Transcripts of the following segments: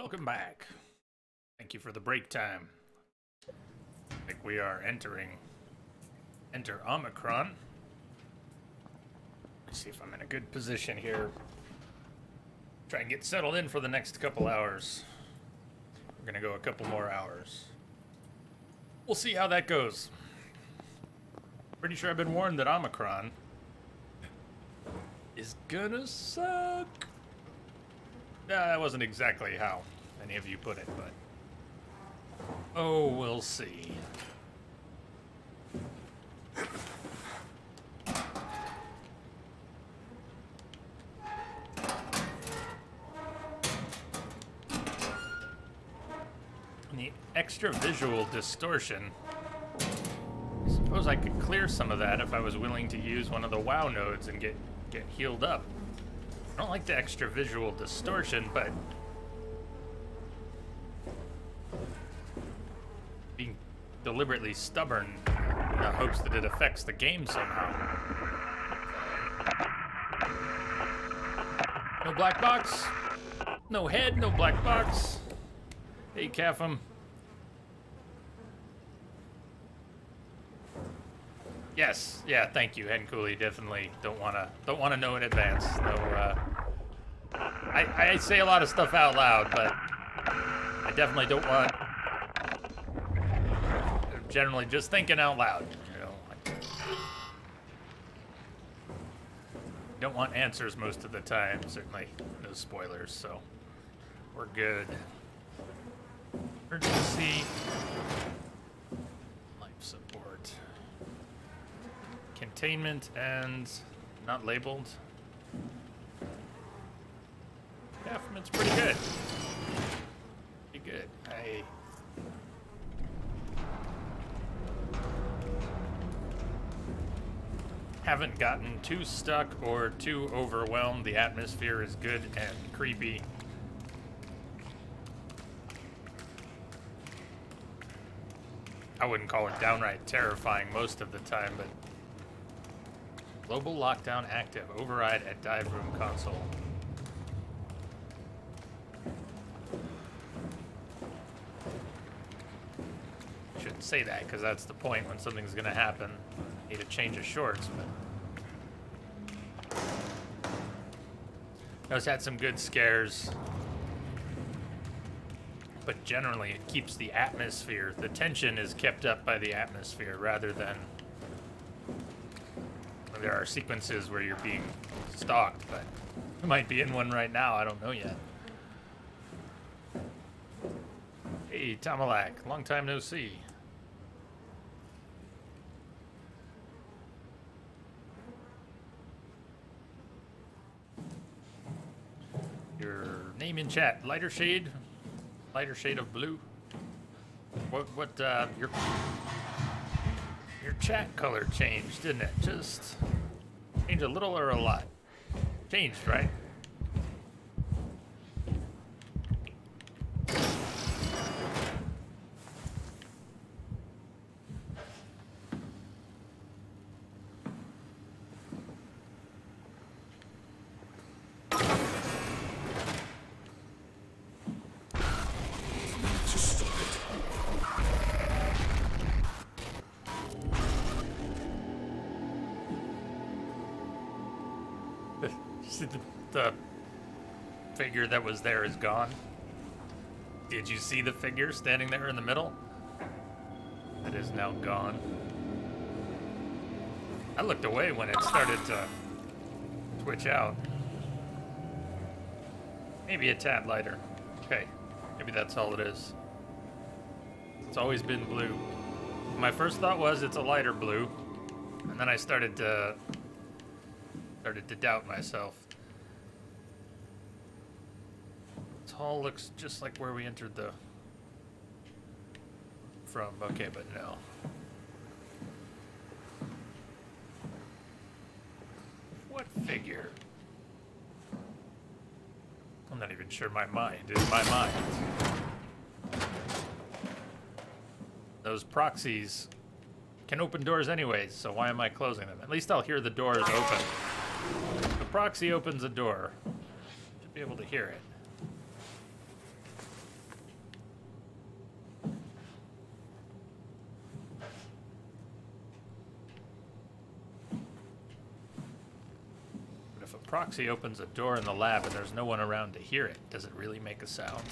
Welcome back. Thank you for the break time. I think we are enter Omicron. Let's see if I'm in a good position here. Try and get settled in for the next couple hours. We're gonna go a couple more hours. We'll see how that goes. Pretty sure I've been warned that Omicron is gonna suck. That wasn't exactly how any of you put it, but oh, we'll see. And the extra visual distortion, I suppose I could clear some of that if I was willing to use one of the WoW nodes and get healed up. I don't like the extra visual distortion, but being deliberately stubborn in the hopes that it affects the game somehow. No black box, no head, no black box. Hey, Capham. Yes, yeah, thank you, Hen Cooley. Definitely don't wanna know in advance. No, I say a lot of stuff out loud, but I definitely don't want. I'm generally just thinking out loud, you know. Don't want answers most of the time. Certainly, no spoilers, so we're good. Urgency, life support. Containment and not labeled. Yeah, it's pretty good. Pretty good. I haven't gotten too stuck or too overwhelmed. The atmosphere is good and creepy. I wouldn't call it downright terrifying most of the time, but global lockdown active. Override at dive room console. Shouldn't say that because that's the point when something's gonna happen. Need a change of shorts, but I had some good scares. But generally it keeps the atmosphere. The tension is kept up by the atmosphere rather than there are sequences where you're being stalked, but you might be in one right now, I don't know yet. Hey, Tamalak, long time no see. Your name in chat, lighter shade of blue. Your chat color changed, didn't it? Just changed a little or a lot? Changed, right? The figure that was there is gone. Did you see the figure standing there in the middle? It is now gone. I looked away when it started to twitch out. Maybe a tad lighter. Okay, maybe that's all it is. It's always been blue. My first thought was it's a lighter blue, and then I started to doubt myself. Hall looks just like where we entered from. Okay, but no. What figure? I'm not even sure my mind is my mind. Those proxies can open doors anyways, so why am I closing them? At least I'll hear the doors open. The proxy opens a door. Should be able to hear it. proxy opens a door in the lab and there's no one around to hear it, does it really make a sound?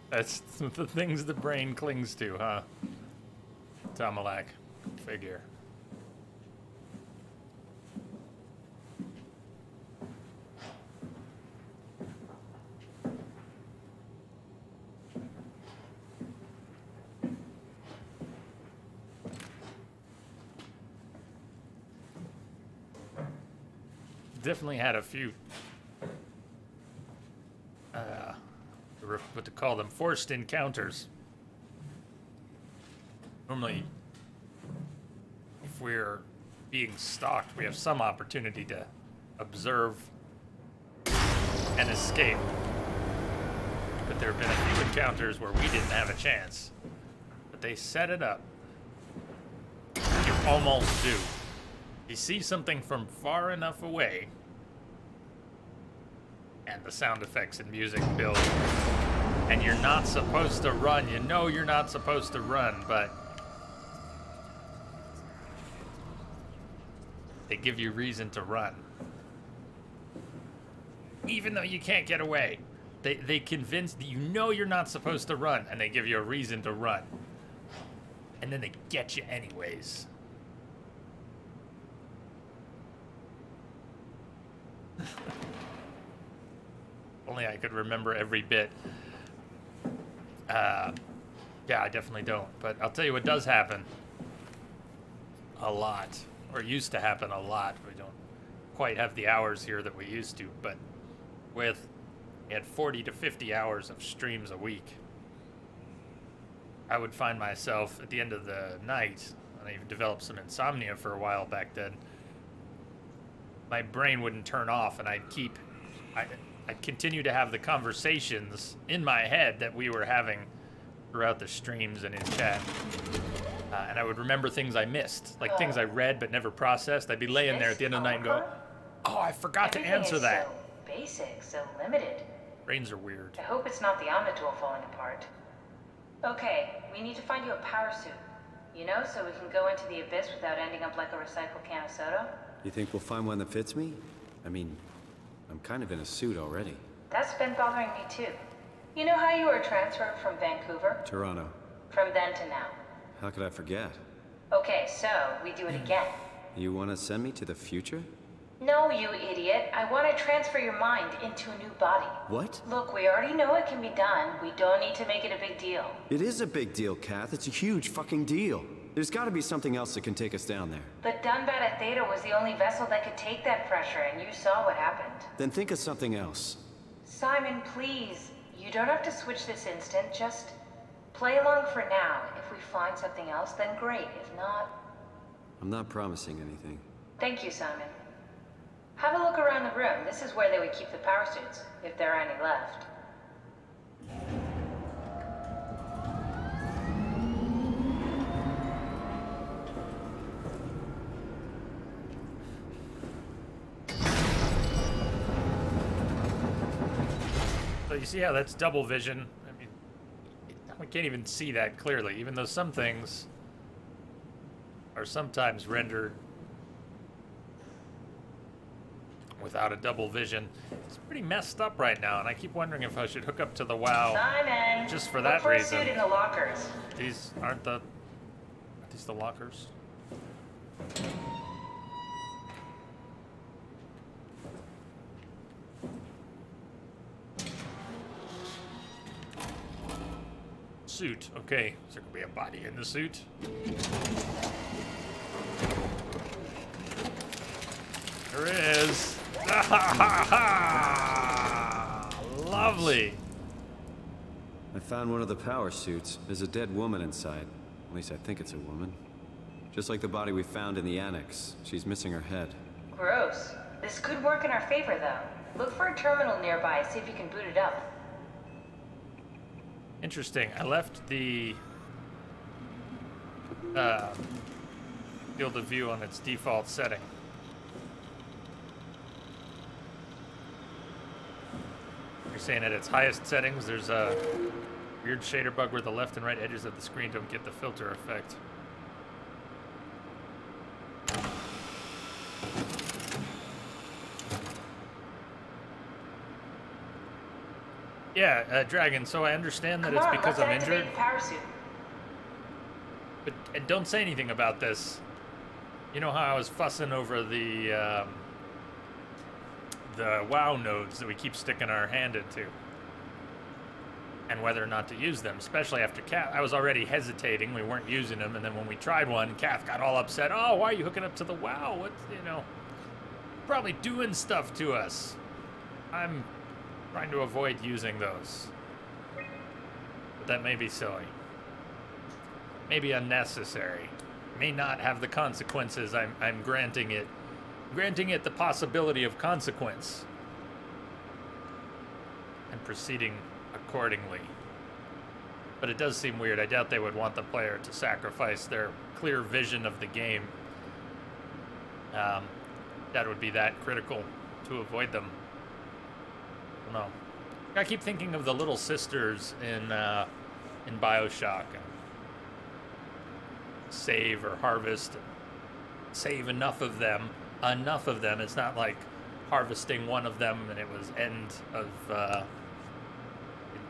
That's the things the brain clings to, huh? Tomalak, figure. Definitely had a few, what to call them, forced encounters. Normally, if we're being stalked, we have some opportunity to observe and escape. But there have been a few encounters where we didn't have a chance. But they set it up. You almost do. You see something from far enough away, and the sound effects and music build, and you're not supposed to run. You know you're not supposed to run, but they give you reason to run. Even though you can't get away. They convince you know you're not supposed to run, and they give you a reason to run. And then they get you anyways. Only I could remember every bit. Yeah, I definitely don't. But I'll tell you what does happen. A lot. Or used to happen a lot. We don't quite have the hours here that we used to. But we had 40 to 50 hours of streams a week. I would find myself at the end of the night, and I even developed some insomnia for a while back then. My brain wouldn't turn off, and I'd continue to have the conversations in my head that we were having throughout the streams and in chat. And I would remember things I missed, like things I read but never processed. I'd be laying there at the end of the night and go, oh, I forgot to answer that. So basic, so limited. Brains are weird. I hope it's not the Omnitool falling apart. Okay, we need to find you a power suit. You know, so we can go into the abyss without ending up like a recycled can of soda. You think we'll find one that fits me? I mean, I'm kind of in a suit already. That's been bothering me too. You know how you were transferred from Vancouver? Toronto. From then to now. How could I forget? Okay, so we do it again. You want to send me to the future? No, you idiot. I want to transfer your mind into a new body. What? Look, we already know it can be done. We don't need to make it a big deal. It is a big deal, Kath. It's a huge fucking deal. There's got to be something else that can take us down there. The Dunbat at Theta was the only vessel that could take that pressure, and you saw what happened. Then think of something else. Simon, please. You don't have to switch this instant. Just play along for now. If we find something else, then great. If not... I'm not promising anything. Thank you, Simon. Have a look around the room. This is where they would keep the power suits, if there are any left. So you see how that's double vision? I mean, we can't even see that clearly, even though some things are sometimes rendered without a double vision. It's pretty messed up right now, and I keep wondering if I should hook up to the WoW Simon, just for that reason. Look for a suit in the lockers. These aren't the lockers? Suit. Okay, is there gonna be a body in the suit? There is. Lovely. I found one of the power suits. There's a dead woman inside. At least I think it's a woman. Just like the body we found in the annex. She's missing her head. Gross. This could work in our favor, though. Look for a terminal nearby, see if you can boot it up. Interesting. I left the field of view on its default setting. You're saying at its highest settings, there's a weird shader bug where the left and right edges of the screen don't get the filter effect. Yeah, Dragon, so I understand that it's because I'm injured. But and don't say anything about this. You know how I was fussing over the WoW nodes that we keep sticking our hand into? And whether or not to use them, especially after Kath. I was already hesitating, we weren't using them, and then when we tried one, Kath got all upset. Oh, why are you hooking up to the WoW? What's, you know, probably doing stuff to us. I'm trying to avoid using those. But that may be silly. Maybe unnecessary. May not have the consequences I'm granting it. Granting it the possibility of consequence. And proceeding accordingly. But it does seem weird. I doubt they would want the player to sacrifice their clear vision of the game. That would be that critical to avoid them. I don't know. I keep thinking of the little sisters in BioShock. Save or harvest. Save enough of them. Enough of them. It's not like harvesting one of them and it was end of...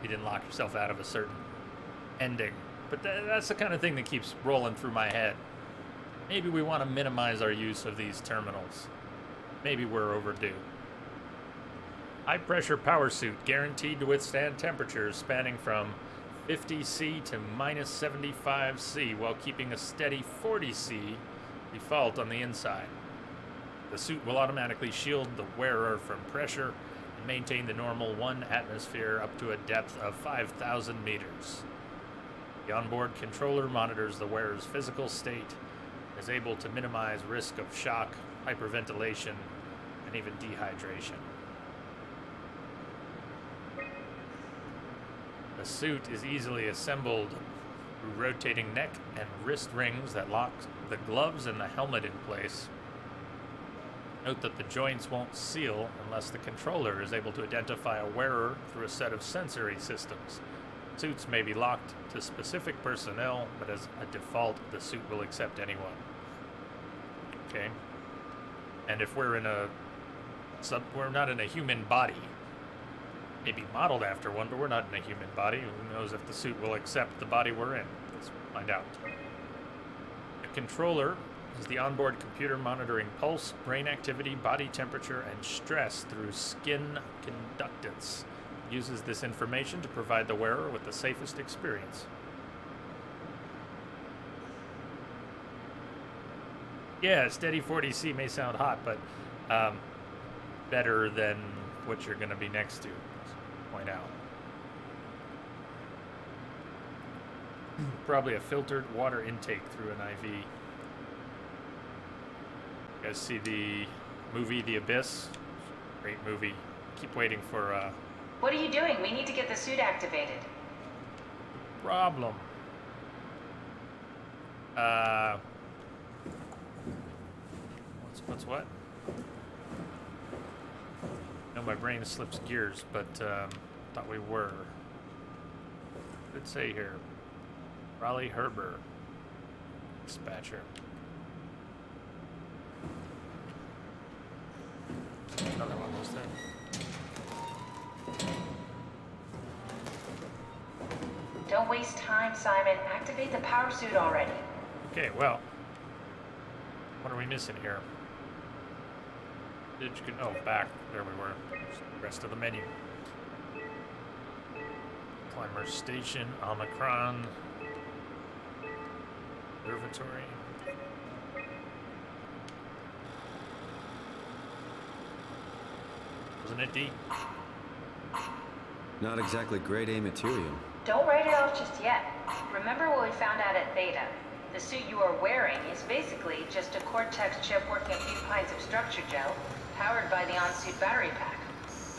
you didn't lock yourself out of a certain ending. But that's the kind of thing that keeps rolling through my head. Maybe we want to minimize our use of these terminals. Maybe we're overdue. High pressure power suit guaranteed to withstand temperatures spanning from 50 C to minus 75 C while keeping a steady 40 C default on the inside. The suit will automatically shield the wearer from pressure and maintain the normal 1 atmosphere up to a depth of 5,000 meters. The onboard controller monitors the wearer's physical state and is able to minimize risk of shock, hyperventilation, and even dehydration. The suit is easily assembled through rotating neck and wrist rings that lock the gloves and the helmet in place. Note that the joints won't seal unless the controller is able to identify a wearer through a set of sensory systems. Suits may be locked to specific personnel, but as a default, the suit will accept anyone. Okay. And if we're in we're not in a human body, maybe modeled after one, but we're not in a human body. Who knows if the suit will accept the body we're in? Let's find out. The controller is the onboard computer monitoring pulse, brain activity, body temperature, and stress through skin conductance. It uses this information to provide the wearer with the safest experience. Yeah, steady 40C may sound hot, but better than what you're going to be next to. Point out. Probably a filtered water intake through an IV. You guys see the movie The Abyss? Great movie. Keep waiting for What are you doing? We need to get the suit activated. problem. What's what? No, my brain slips gears, but thought we were. What did it say here? Raleigh Herber, dispatcher. Another one was there. Don't waste time, Simon. Activate the power suit already. Okay, well, what are we missing here? Oh, back. There we were. Rest of the menu. Climber Station, Omicron, Observatory. Wasn't it deep? Not exactly grade A material. Don't write it off just yet. Remember what we found out at Theta? The suit you are wearing is basically just a Cortex chip working a few pints of structure gel, powered by the on-suit battery pack.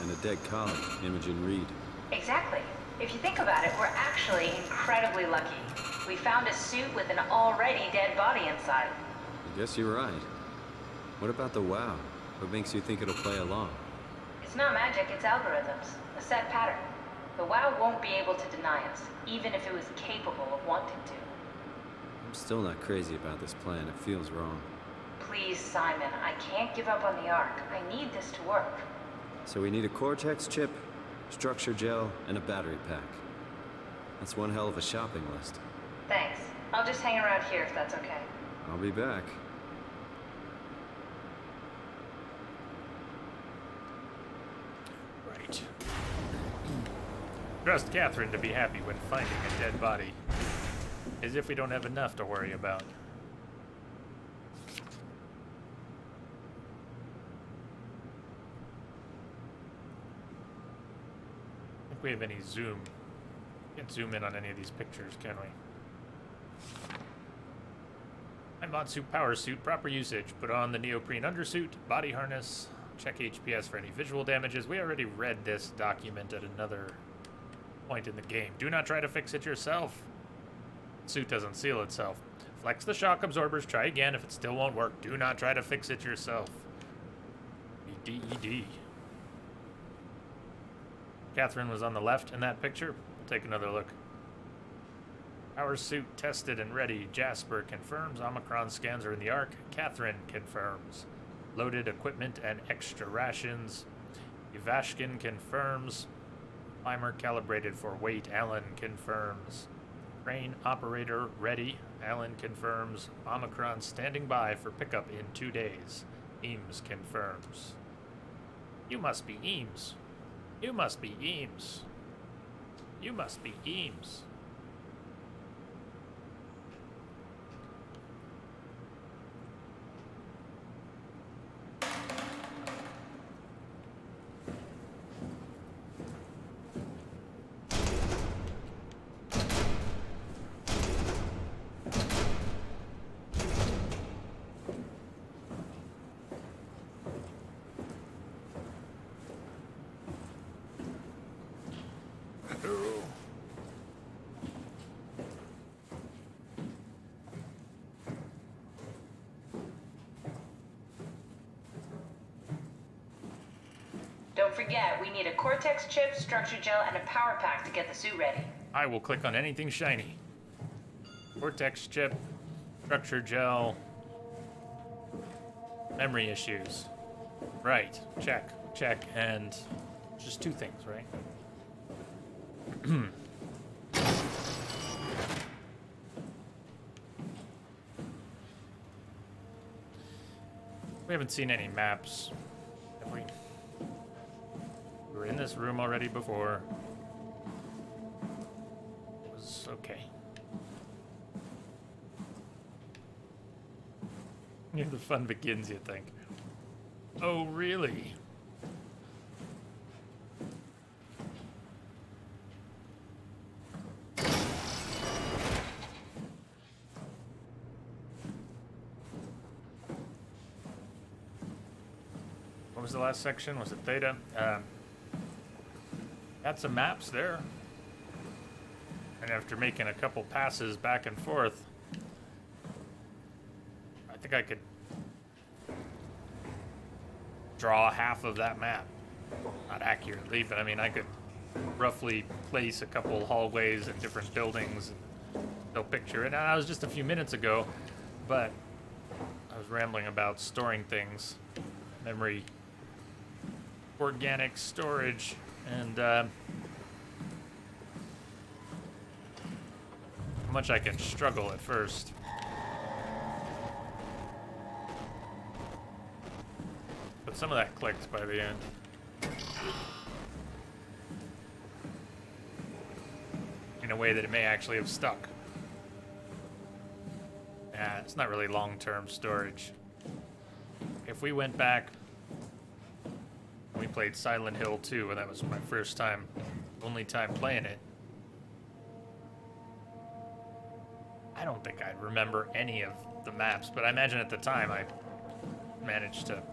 And a dead colleague, Imogen Reed. Exactly. If you think about it, we're actually incredibly lucky. We found a suit with an already dead body inside. I guess you're right. What about the WoW? What makes you think it'll play along? It's It's not magic, it's algorithms. A set pattern. The WoW won't be able to deny us, even if it was capable of wanting to. I'm still not crazy about this plan. It feels wrong. Please, Simon, I can't give up on the Ark. I need this to work. So we need a Cortex chip, structure gel, and a battery pack. That's one hell of a shopping list. Thanks. I'll just hang around here if that's okay. I'll be back. Right. Trust Catherine to be happy when finding a dead body. As if we don't have enough to worry about. We have any zoom. Can't zoom in on any of these pictures, can we? Manbatsu power suit, proper usage. Put on the neoprene undersuit, body harness, check HPS for any visual damages. We already read this document at another point in the game. Do not try to fix it yourself. Suit doesn't seal itself. Flex the shock absorbers, try again. If it still won't work, do not try to fix it yourself. ED. Catherine was on the left in that picture. We'll take another look. Power suit tested and ready. Jasper confirms. Omicron scans are in the Ark. Catherine confirms. Loaded equipment and extra rations. Ivashkin confirms. Climber calibrated for weight. Alan confirms. Crane operator ready. Alan confirms. Omicron standing by for pickup in 2 days. Eames confirms. You must be Eames. You must be Eames. You must be Eames. Don't forget, we need a Cortex chip, structure gel, and a power pack to get the suit ready. I will click on anything shiny. Cortex chip, structure gel, memory issues. Right, check, and just 2 things, right? We haven't seen any maps, have we? We were in this room already before. It was okay. Here the fun begins, you think. Oh, really? What was the last section? Was it Theta? Got some maps there. And after making a couple passes back and forth, I think I could draw half of that map. Not accurately, but I mean, I could roughly place a couple hallways and different buildings and still picture it. And that was just a few minutes ago, but I was rambling about storing things, memory, organic storage, and how much I can struggle at first. But some of that clicked by the end. In a way that it may actually have stuck. It's not really long-term storage. If we went back, we played Silent Hill 2, and that was my first time, only time playing it. I don't think I'd remember any of the maps, but I imagine at the time I managed to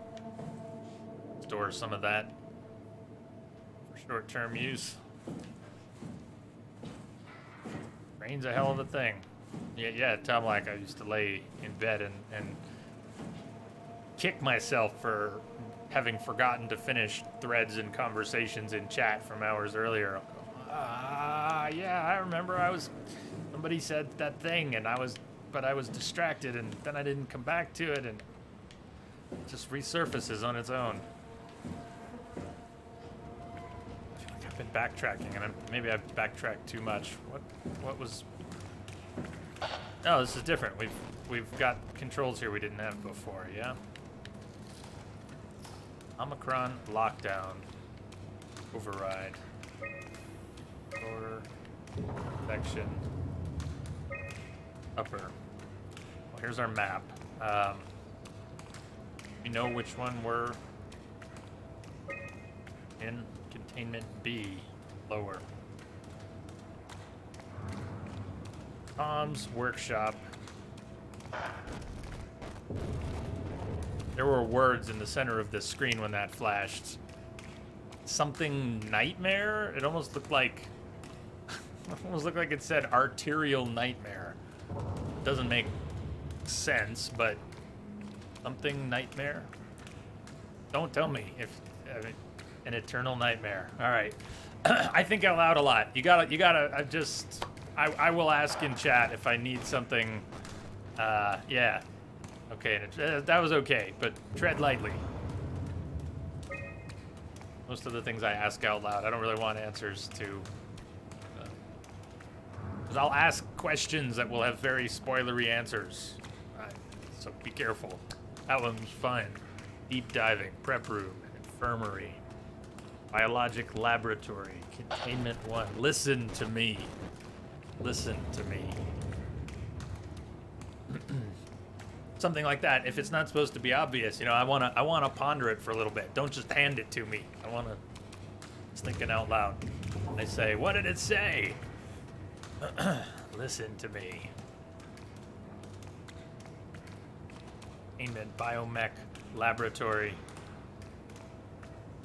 store some of that for short-term use. Rain's a hell of a thing. Yeah, Tom, like I used to lay in bed and kick myself for having forgotten to finish threads and conversations in chat from hours earlier. I'll go, yeah, I remember somebody said that thing and I was distracted and then I didn't come back to it and it just resurfaces on its own. I feel like I've been backtracking and maybe I've backtracked too much. What was... Oh, this is different. We've got controls here we didn't have before, yeah? Omicron, lockdown, override, lower, section, upper. Well, here's our map. We know which one we're in. Containment B, lower. Tom's workshop. There were words in the center of the screen when that flashed. Something nightmare? It almost looked like it said arterial nightmare. It doesn't make sense, but something nightmare? Don't tell me if an eternal nightmare. All right. I think out loud a lot. You gotta I will ask in chat if I need something. Yeah. Okay, that was okay, but tread lightly. Most of the things I ask out loud, I don't really want answers to. Because I'll ask questions that will have very spoilery answers. So be careful. That one's fun. Deep diving, prep room, infirmary, biologic laboratory, containment 1. Listen to me. Listen to me. Something like that. If it's not supposed to be obvious, you know, I wanna ponder it for a little bit. Don't just hand it to me. I wanna just thinking out loud. And I say, what did it say? Listen to me. Containment, biomech, laboratory.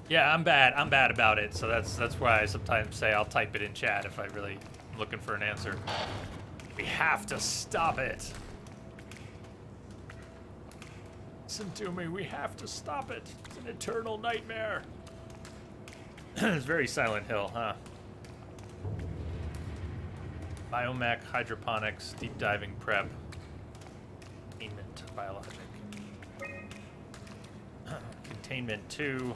Yeah, I'm bad about it. So that's why I sometimes say I'll type it in chat if I really am looking for an answer. We have to stop it. Listen to me, we have to stop it. It's an eternal nightmare. It's very Silent Hill, huh? Biomech, hydroponics, deep diving prep, containment, biologic. Containment 2,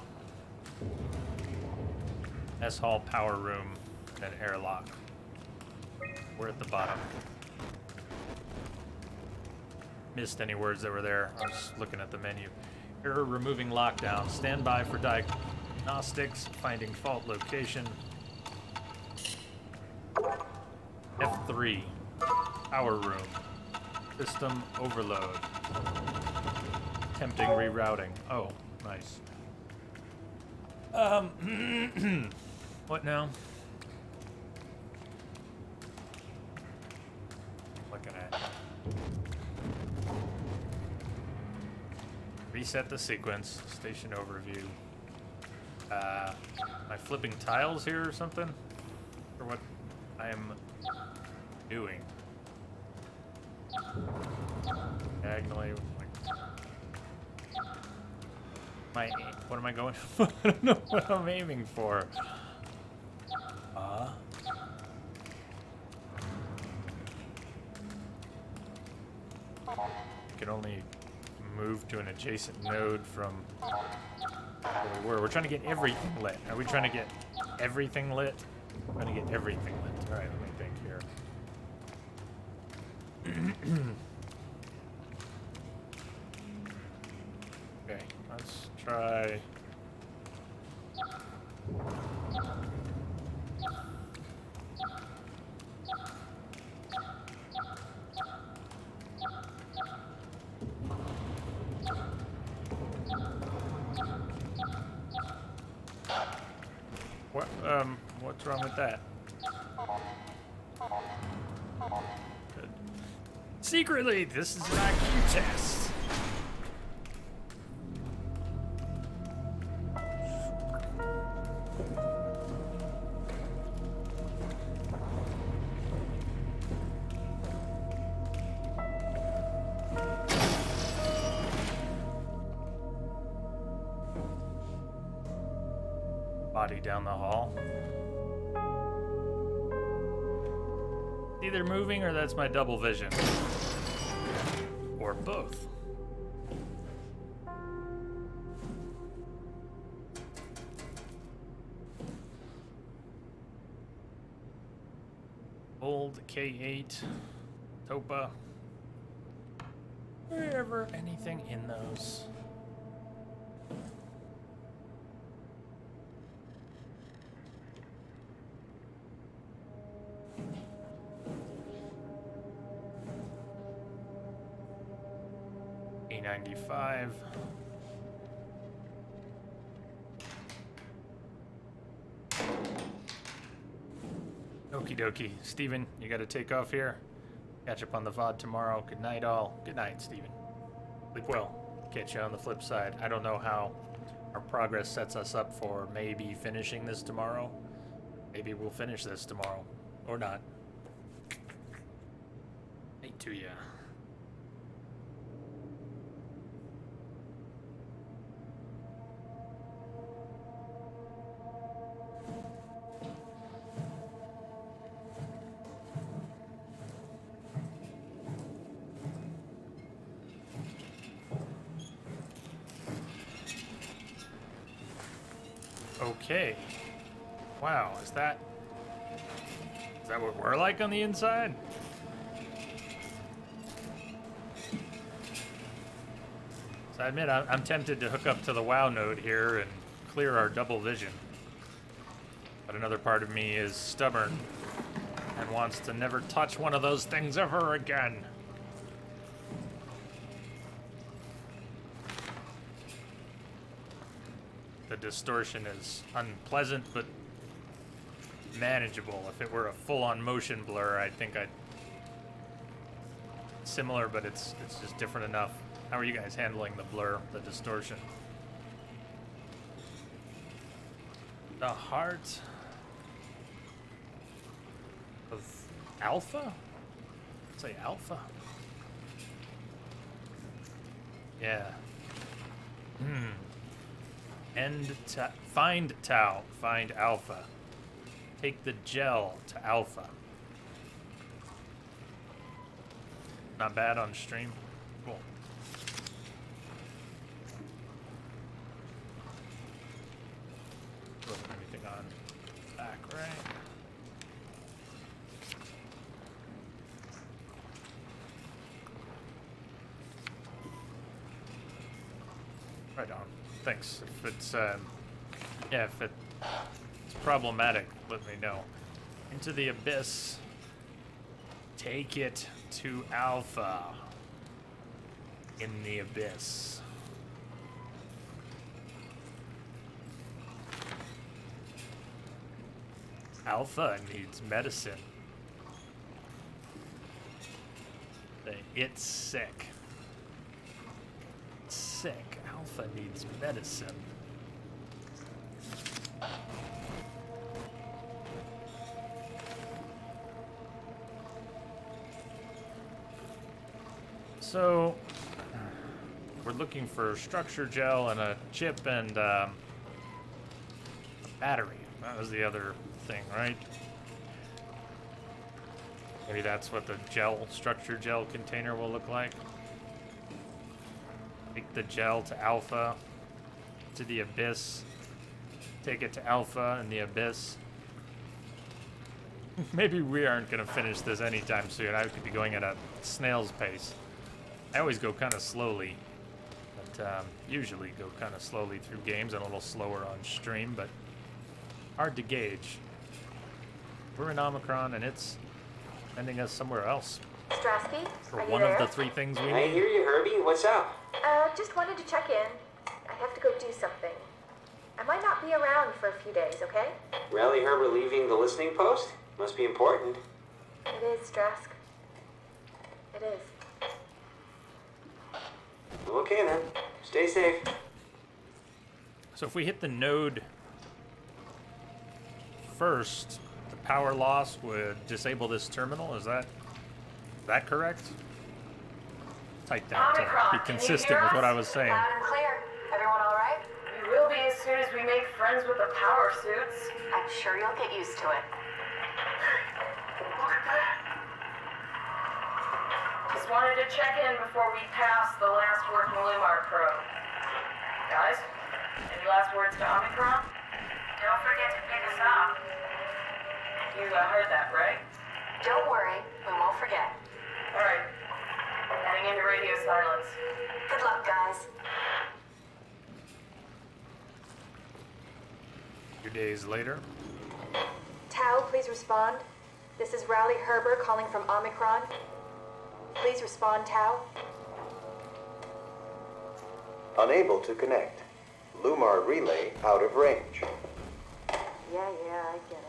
mess hall, power room, and airlock. We're at the bottom. Missed any words that were there. I was looking at the menu. Error removing lockdown. Stand by for diagnostics. Finding fault location. F3. Power room. System overload. Attempting rerouting. Oh, nice. What now? Looking at. Reset the sequence. Station overview. Am I flipping tiles here or something? Or what I am doing? Diagonally. What am I going for? I don't know what I'm aiming for. You can only move to an adjacent node from where we were. We're trying to get everything lit. Are we trying to get everything lit? We're trying to get everything lit. Alright, let me think here. Okay, let's try. What's wrong with that? Good. Secretly, this is an IQ test. Body down the hall. Either moving or that's my double vision. Or both. Old K8, Topa. Wherever anything in those. E95. Okie dokie. Steven, you gotta take off here. Catch up on the VOD tomorrow. Good night, all. Good night, Steven. Sleep well. Catch you on the flip side. I don't know how our progress sets us up for maybe finishing this tomorrow. Maybe we'll finish this tomorrow. Or not. Night to ya. Okay. Wow, is that what we're like on the inside? So I admit I'm tempted to hook up to the WoW node here and clear our double vision. But another part of me is stubborn and wants to never touch one of those things ever again. The distortion is unpleasant, but manageable. If it were a full-on motion blur, I think I'd... Similar, but it's just different enough. How are you guys handling the blur, the distortion? The heart of Alpha? Let's say Alpha. Yeah. Find Tau, find Alpha. Take the gel to Alpha. Not bad on stream. Cool. Wasn't anything on back, right? Right on. Thanks. If it's yeah, if it's problematic, let me know. Into the abyss. Take it to Alpha. In the abyss. Alpha needs medicine. It's sick. It's sick. Alpha needs medicine. So, we're looking for structure gel and a chip and a battery. That was the other thing, right? Maybe that's what the structure gel container will look like. Take the gel to Alpha, to the abyss. Take it to Alpha and the abyss. Maybe we aren't going to finish this anytime soon. I could be going at a snail's pace. I always go kind of slowly, but usually go kind of slowly through games and a little slower on stream, but hard to gauge. We're in Omicron and it's sending us somewhere else. Strasky, For are you one there? of the three things we need. I hear you, Herbie. What's up? Just wanted to check in. I have to go do something. I might not be around for a few days, okay? Rally Herbert leaving the listening post? Must be important. It is, Strask. It is. Okay then. Stay safe. So if we hit the node first, the power loss would disable this terminal. Is that correct? Type that to be consistent with what I was saying. Loud and clear. Everyone all right? We will be as soon as we make friends with the power suits. I'm sure you'll get used to it. Look at that. Just wanted to check in before we pass the last working Lumar probe. Guys, any last words to Omicron? Don't forget to pick us up. You heard that, right? Don't worry, we won't forget. Alright. Heading into radio silence. Good luck, guys. A few days later. Tau, please respond. This is Rowley Herber calling from Omicron. Please respond, Tau. Unable to connect. Lumar relay out of range. Yeah, I get it.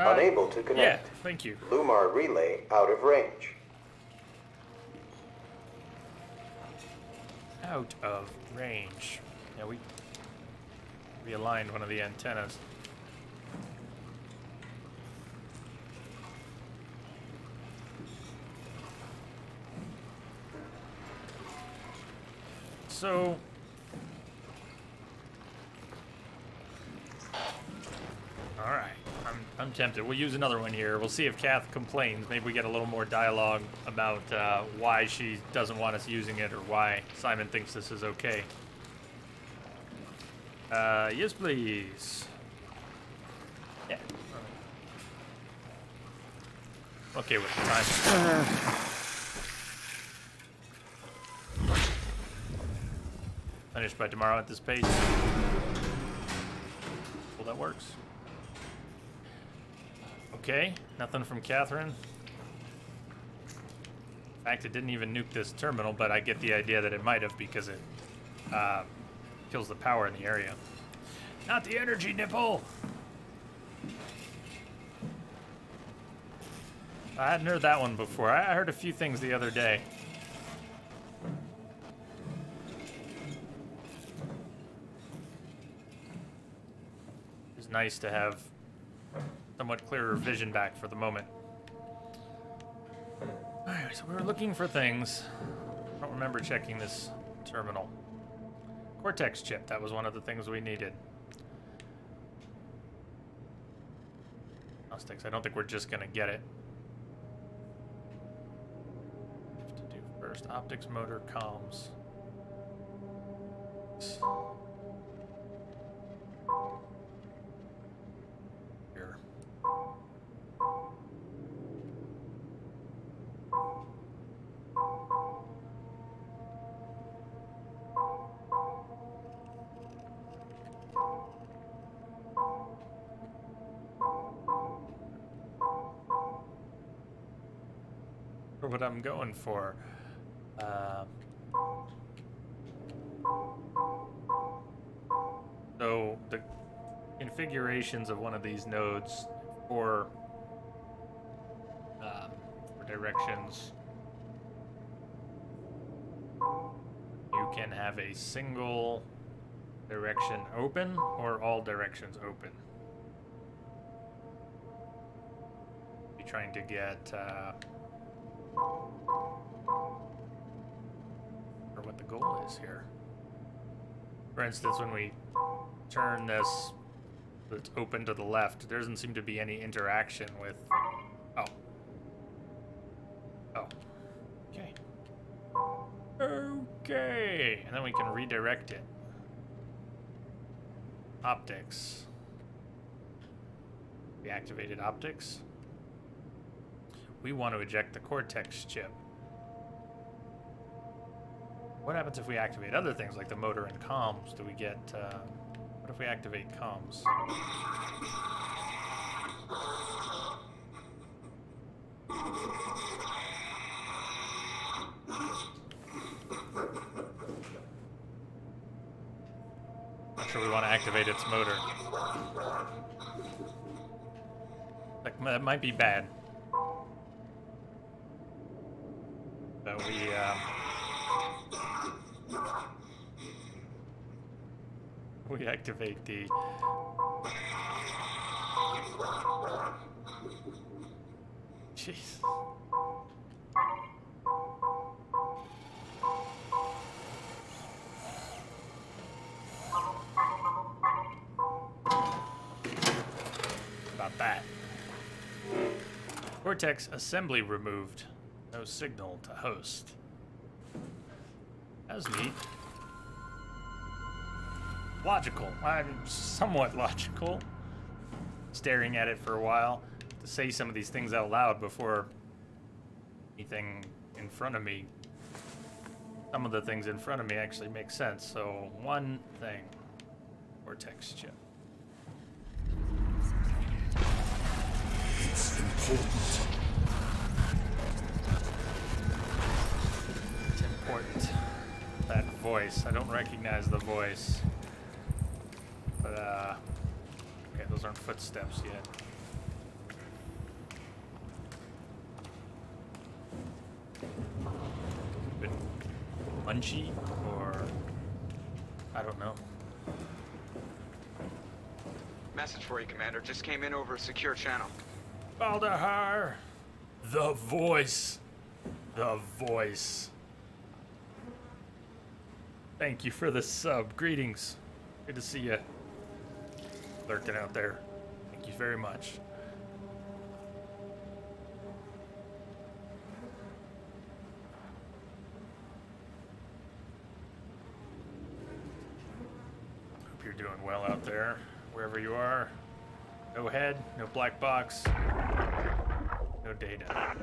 Unable to connect. Yeah, thank you. Lumar relay out of range. Out of range. Yeah, we realigned one of the antennas. So, all right, I'm tempted. We'll use another one here. We'll see if Kath complains. Maybe we get a little more dialogue about why she doesn't want us using it or why Simon thinks this is okay. Yes, please. Yeah. Okay with the time. Finished by tomorrow at this pace. Well, that works. Okay, nothing from Catherine. In fact, it didn't even nuke this terminal, but I get the idea that it might have because it kills the power in the area. Not the energy nipple! I hadn't heard that one before. I heard a few things the other day. It's nice to have somewhat clearer vision back for the moment. Alright, so we were looking for things. I don't remember checking this terminal. Cortex chip, that was one of the things we needed. Diagnostics, I don't think we're just gonna get it. Have to do first optics, motor, comms. Here. For what I'm going for. So the configurations of one of these nodes for directions, you can have a single direction open or all directions open. Be trying to get or what the goal is here. For instance, when we turn this that's open to the left, there doesn't seem to be any interaction with... Oh. Oh. Okay. Okay. And then we can redirect it. Optics. We activated optics. We want to eject the Cortex chip. What happens if we activate other things like the motor and comms? Do we get, what if we activate comms? Not sure we want to activate its motor. Like, that might be bad. So we activate the jeez. that. Cortex assembly removed. No signal to host. That was neat. Logical. I'm somewhat logical. Staring at it for a while to say some of these things out loud before anything in front of me. Some of the things in front of me actually make sense. So, one thing. Cortex chip. It's important. It's important. That voice. I don't recognize the voice. But, okay, those aren't footsteps yet. Bit munchy, or I don't know. Message for you, Commander. Just came in over a secure channel. Baldahar! The voice. The voice. Thank you for the sub. Greetings. Good to see you. Lurking out there. Thank you very much. Hope you're doing well out there, wherever you are. No head, no black box, no data.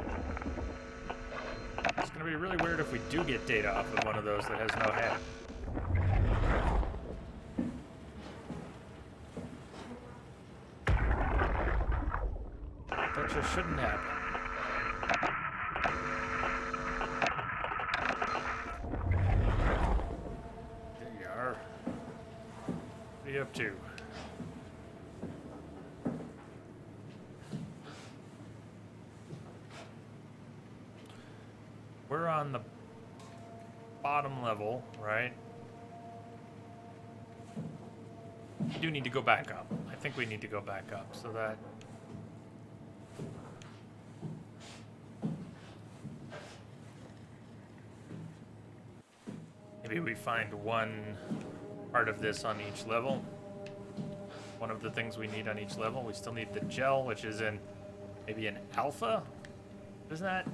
It's gonna be really weird if we do get data off of one of those that has no head. That just shouldn't happen. There you are. What are you up to? We're on the bottom level, right? We do need to go back up. I think we need to go back up so that maybe we find one part of this on each level. One of the things we need on each level. We still need the gel, which is in maybe an alpha. Isn't that?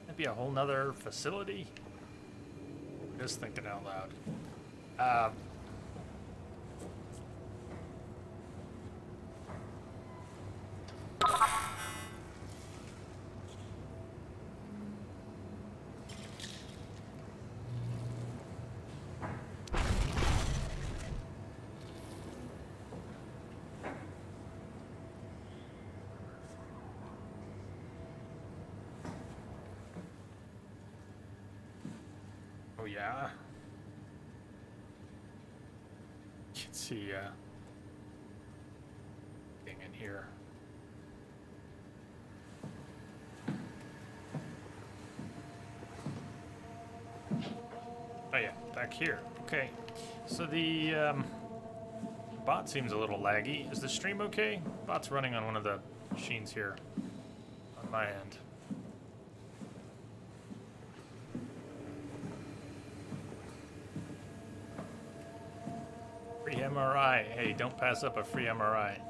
That'd be a whole nother facility. Just thinking out loud. Oh yeah. You can see thing in here. Oh yeah, back here. Okay. So the bot seems a little laggy. Is the stream okay? Bot's running on one of the machines here on my end. Free MRI. Hey, don't pass up a free MRI.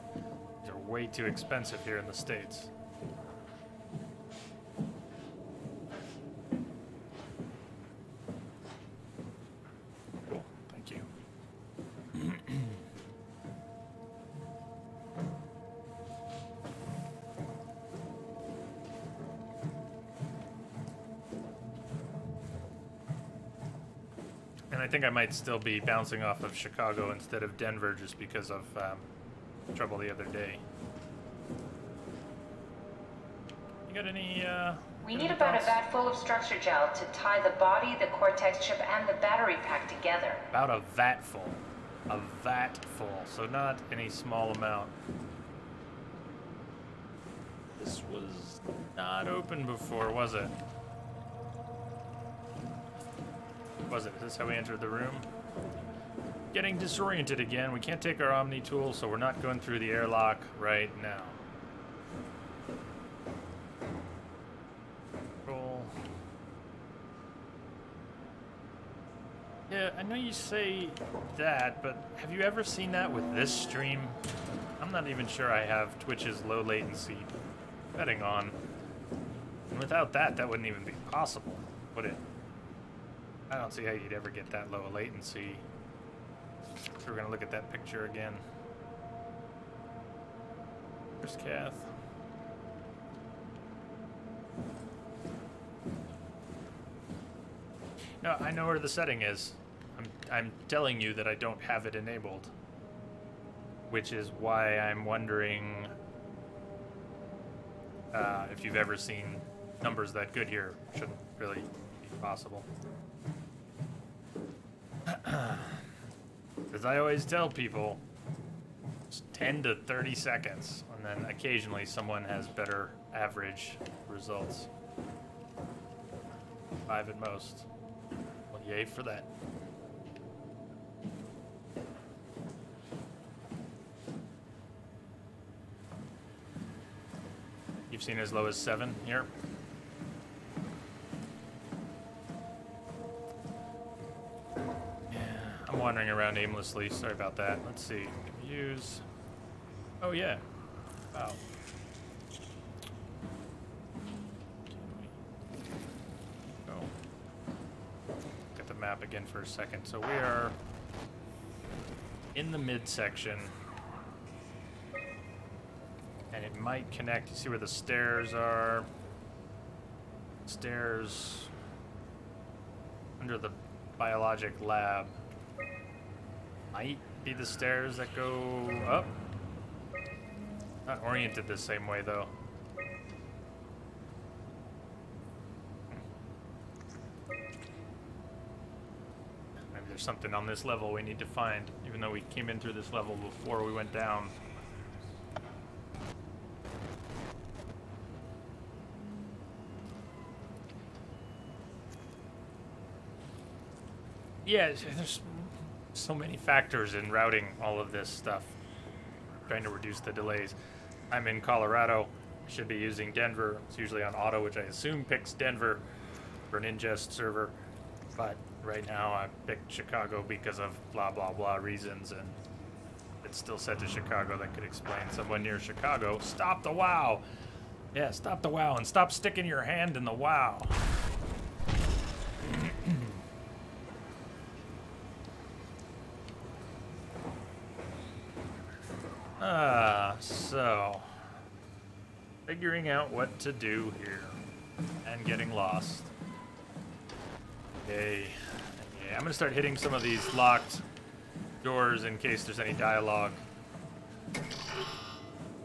These are way too expensive here in the States. Cool. Thank you. And I think I might still be bouncing off of Chicago instead of Denver just because of trouble the other day. You got any, We need about a vat full of structure gel to tie the body, the cortex chip, and the battery pack together. About a vat full. A vat full, so not any small amount. This was not open before, was it? Was it? Is this how we entered the room? Getting disoriented again. We can't take our Omni tool, so we're not going through the airlock right now. Roll. Yeah, I know you say that, but have you ever seen that with this stream? I'm not even sure I have Twitch's low latency setting on. And without that, that wouldn't even be possible, would it? I don't see how you'd ever get that low a latency. So we're gonna look at that picture again. Where's Kath? No, I know where the setting is. I'm telling you that I don't have it enabled. Which is why I'm wondering if you've ever seen numbers that good here. Shouldn't really be possible. As I always tell people, it's 10 to 30 seconds, and then occasionally someone has better average results. 5 at most. Well, yay for that. You've seen as low as 7 here? Yeah, I'm wandering around aimlessly. Sorry about that. Let's see. Can we use... Oh, yeah. Wow. Go. Look at the map again for a second. So we are in the midsection. And it might connect. You see where the stairs are? Stairs under the biologic lab. Might be the stairs that go up. Not oriented the same way, though. Maybe there's something on this level we need to find, even though we came in through this level before we went down. Yeah, there's so many factors in routing all of this stuff. Trying to reduce the delays. I'm in Colorado. I should be using Denver. It's usually on auto, which I assume picks Denver for an ingest server. But right now I picked Chicago because of blah, blah, blah reasons. And it's still set to Chicago. That could explain someone near Chicago. Stop the WoW! Yeah, stop the WoW and stop sticking your hand in the WoW. So figuring out what to do here and getting lost. Okay. Yeah, I'm gonna start hitting some of these locked doors in case there's any dialogue.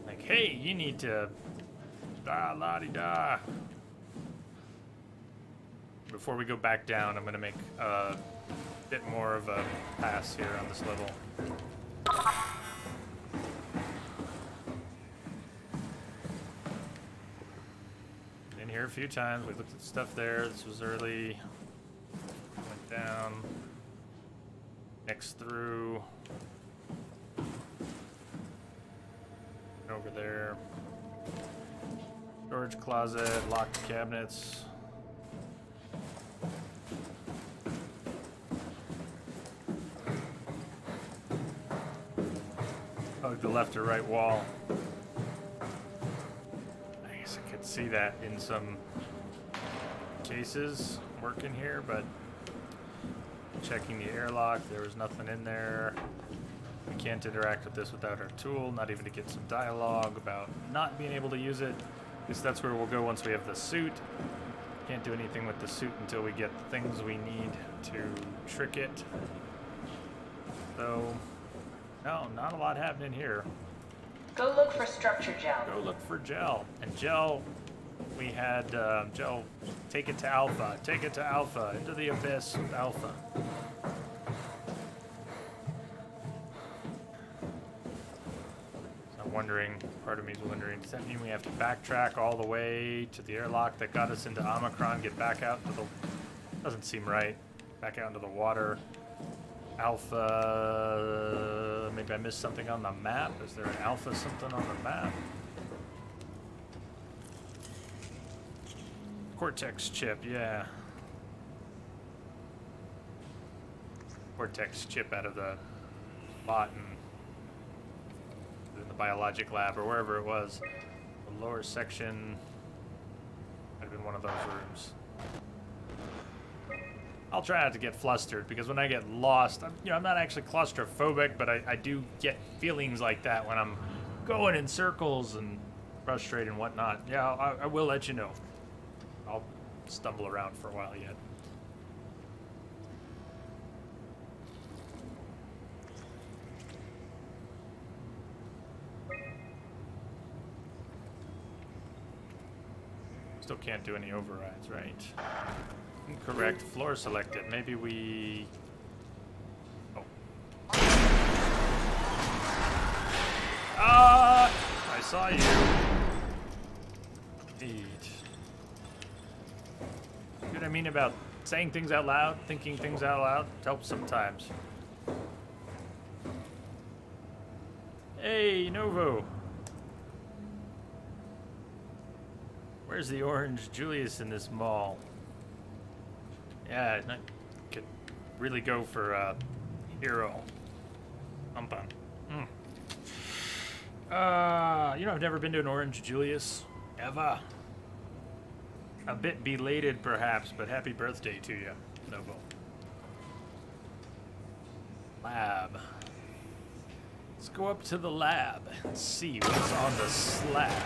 Like, hey, you need to da-la-di-da. Before we go back down, I'm gonna make a bit more of a pass here on this level. Here a few times. We looked at stuff there. This was early. Went down. Next through. Over there. Storage closet. Locked cabinets. Oh, the left or right wall. See that in some cases working here, but checking the airlock, there was nothing in there. We can't interact with this without our tool, not even to get some dialogue about not being able to use it. I guess that's where we'll go once we have the suit. Can't do anything with the suit until we get the things we need to trick it. So, no, not a lot happening here. Go look for structure gel. Go look for gel. And gel, we had gel, take it to Alpha. Take it to Alpha. Into the abyss with Alpha. So I'm wondering, part of me is wondering, does that mean we have to backtrack all the way to the airlock that got us into Omicron, get back out into the... Doesn't seem right. Back out into the water. Alpha, maybe I missed something on the map. Is there an Alpha something on the map? Cortex chip, yeah. Cortex chip out of the bot and in the biologic lab or wherever it was. The lower section might have been one of those rooms. I'll try not to get flustered because when I get lost, I'm not actually claustrophobic, but I do get feelings like that when I'm going in circles and frustrated and whatnot. Yeah, I will let you know. I'll stumble around for a while yet. Still can't do any overrides, right? Incorrect. Floor selected. Maybe we... Oh. I saw you. Indeed. See what I mean about saying things out loud, thinking things out loud? It helps sometimes. Hey, Novo. Where's the orange Julius in this mall? Yeah, I could really go for hero. I've never been to an orange Julius ever. A bit belated, perhaps, but happy birthday to you, Novo. Lab. Let's go up to the lab and see what's on the slab.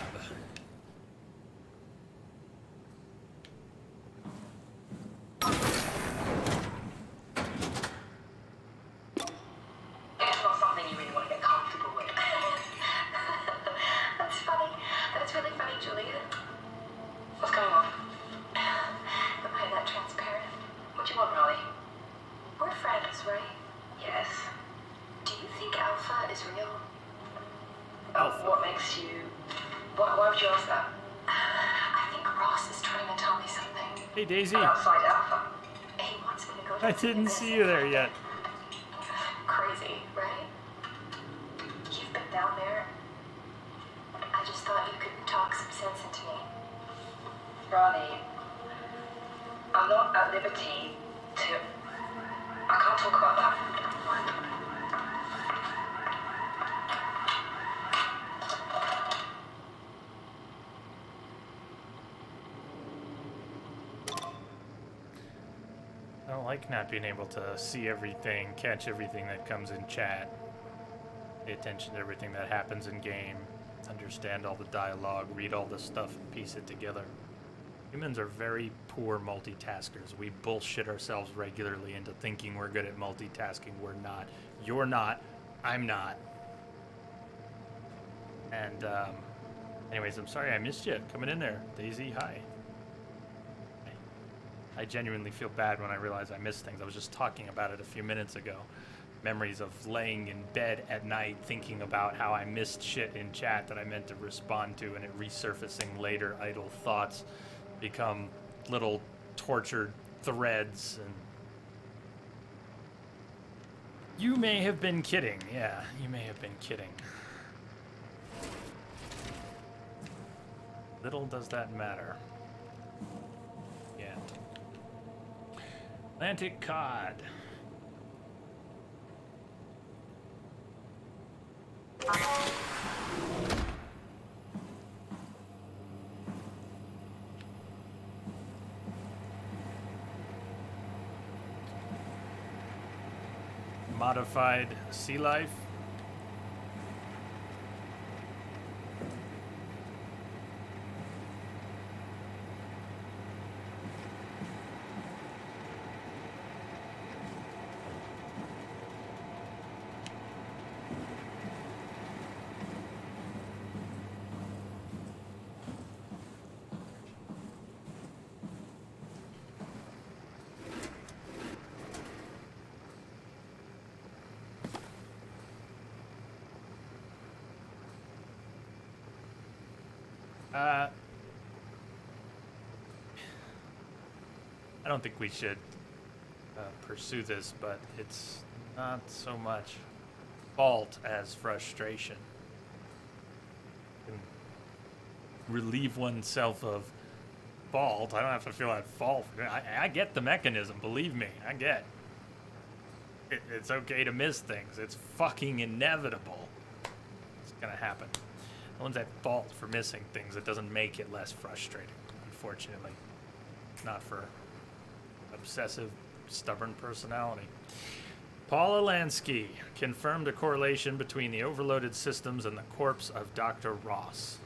Hey, Daisy. Outside Alpha. He wants me to go to I didn't see you there yet. Crazy, right? You've been down there. I just thought you could talk some sense into me. Ronnie, I'm not at liberty to... I can't talk about that. I don't like not being able to see everything, catch everything that comes in chat, pay attention to everything that happens in game, understand all the dialogue, read all the stuff, and piece it together. Humans are very poor multitaskers. We bullshit ourselves regularly into thinking we're good at multitasking. We're not. You're not. I'm not. And, anyways, I'm sorry I missed you coming in there. Daisy, hi. I genuinely feel bad when I realize I missed things. I was just talking about it a few minutes ago. Memories of laying in bed at night thinking about how I missed shit in chat that I meant to respond to, and it resurfacing later. Idle thoughts become little tortured threads. And you may have been kidding. Yeah, you may have been kidding. Little does that matter. Yeah. Atlantic cod. Modified sea life. I don't think we should pursue this, but it's not so much fault as frustration. And relieve oneself of fault. I don't have to feel that fault. I get the mechanism, believe me, I get. It's okay to miss things. It's fucking inevitable. It's gonna happen. No one's at fault for missing things. It doesn't make it less frustrating, unfortunately. Not for obsessive, stubborn personality. Paula Lansky confirmed a correlation between the overloaded systems and the corpse of Dr. Ross.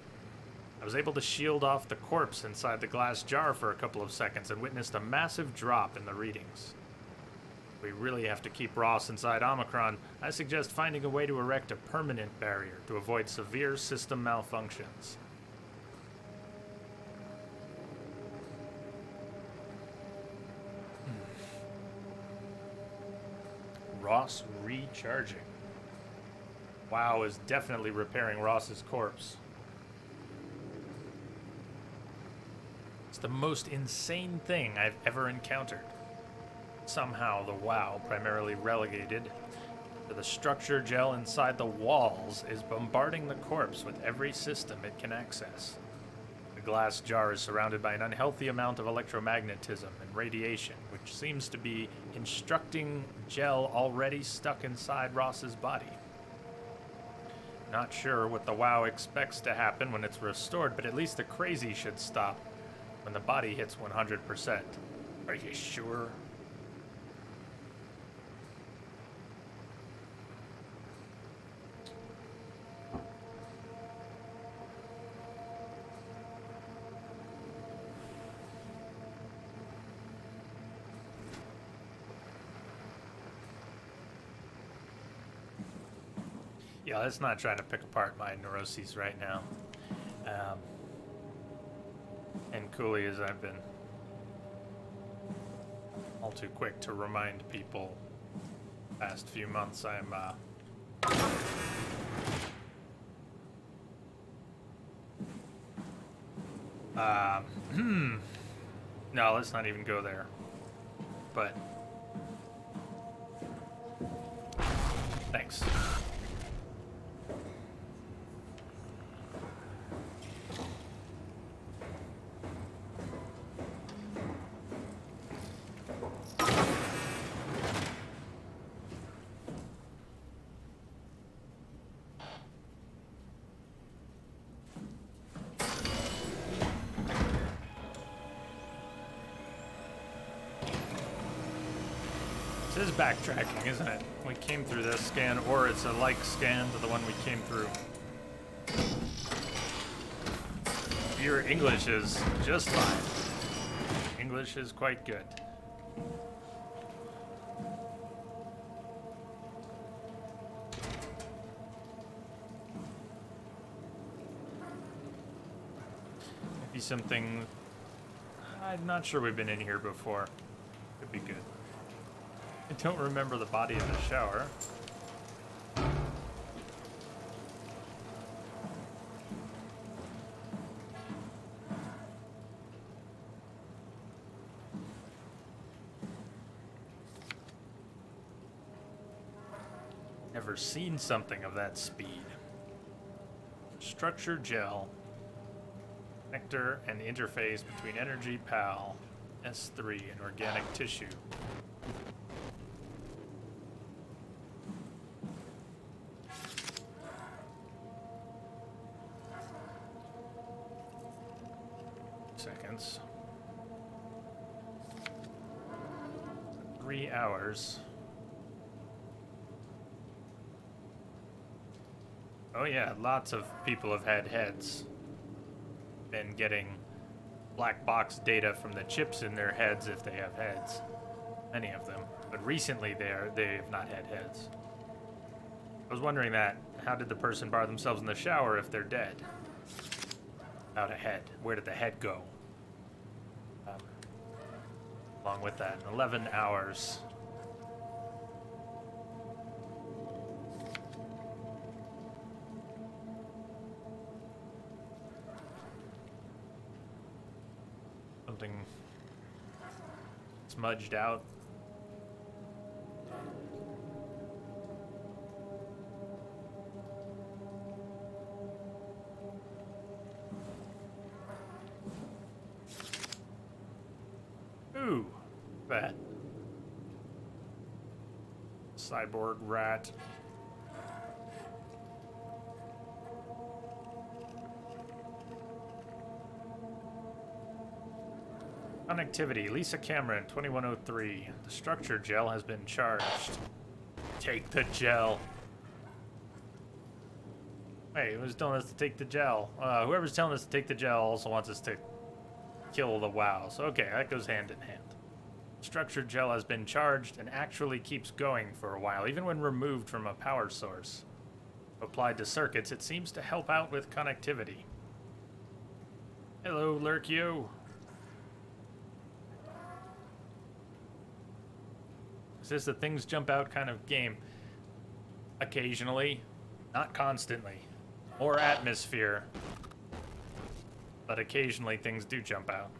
I was able to shield off the corpse inside the glass jar for a couple of seconds and witnessed a massive drop in the readings. We really have to keep Ross inside Omicron. I suggest finding a way to erect a permanent barrier to avoid severe system malfunctions. Ross recharging. WoW is definitely repairing Ross's corpse. It's the most insane thing I've ever encountered. Somehow the WoW, primarily relegated to the structure gel inside the walls, is bombarding the corpse with every system it can access. The glass jar is surrounded by an unhealthy amount of electromagnetism and radiation, which seems to be instructing gel already stuck inside Ross's body. Not sure what the WoW expects to happen when it's restored, but at least the crazy should stop when the body hits 100%. Are you sure? Yeah, let's not try to pick apart my neuroses right now. And coolly as I've been all too quick to remind people past few months, I'm no, let's not even go there. But thanks. This is backtracking, isn't it? We came through this scan, or it's a like scan to the one we came through. Your English is just fine. English is quite good. Maybe something... I'm not sure we've been in here before. Could be good. I don't remember the body of the shower. Never seen something of that speed. Structure gel. Connector and interface between energy PAL, S3, and organic tissue. Seconds. 3 hours. Oh yeah, lots of people have had heads. Been getting black box data from the chips in their heads if they have heads. Many of them. But recently they have not had heads. I was wondering that. How did the person bar themselves in the shower if they're dead? Without a head. Where did the head go? Along with that, 11 hours. Something smudged out. Ooh, that cyborg rat. Connectivity. Lisa Cameron, 2103. The structure gel has been charged. Take the gel. Hey, who's telling us to take the gel? Whoever's telling us to take the gel also wants us to kill the WoW. So, okay, that goes hand in hand. Structured gel has been charged and actually keeps going for a while, even when removed from a power source. Applied to circuits, it seems to help out with connectivity. Hello, Lurkio. Is this a things jump out kind of game? Occasionally, not constantly. More atmosphere, but occasionally things do jump out.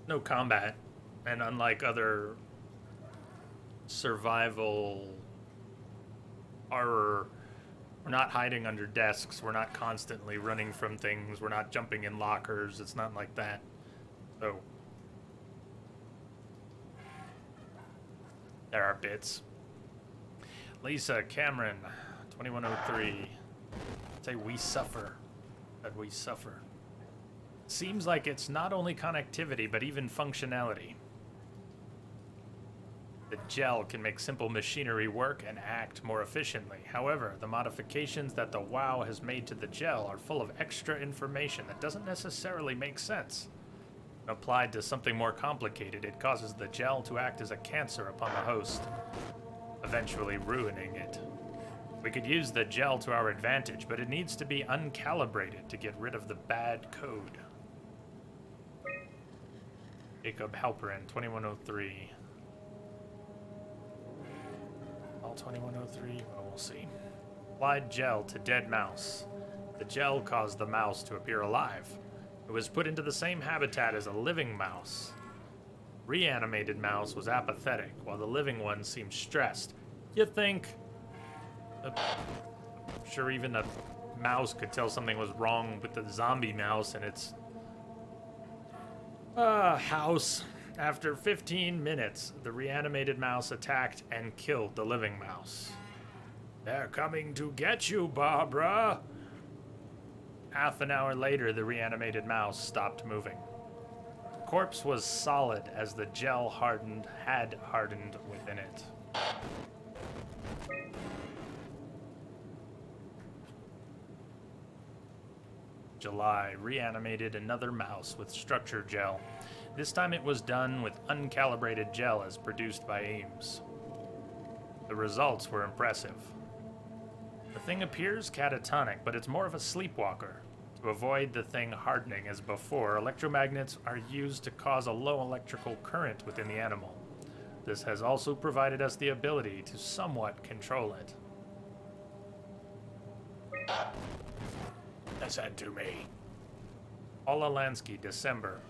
No combat, and unlike other survival horror, we're not hiding under desks, we're not constantly running from things, we're not jumping in lockers, it's not like that. So there are bits. Lisa Cameron, 2103. Say we suffer. That we suffer. Seems like it's not only connectivity, but even functionality. The gel can make simple machinery work and act more efficiently. However, the modifications that the WoW has made to the gel are full of extra information that doesn't necessarily make sense. Applied to something more complicated, it causes the gel to act as a cancer upon the host, eventually ruining it. We could use the gel to our advantage, but it needs to be uncalibrated to get rid of the bad code. Jacob Halperin, 2103. All 2103? Well, we'll see. Applied gel to dead mouse. The gel caused the mouse to appear alive. It was put into the same habitat as a living mouse. Reanimated mouse was apathetic, while the living one seemed stressed. You think... I'm sure even a mouse could tell something was wrong with the zombie mouse and its... house. After 15 minutes, the reanimated mouse attacked and killed the living mouse. They're coming to get you, Barbara! Half an hour later, the reanimated mouse stopped moving. The corpse was solid as the gel had hardened within it. July, reanimated another mouse with structure gel. This time it was done with uncalibrated gel as produced by Ames. The results were impressive. The thing appears catatonic, but it's more of a sleepwalker. To avoid the thing hardening as before, electromagnets are used to cause a low electrical current within the animal. This has also provided us the ability to somewhat control it. Listen to me. Paula Lansky, December.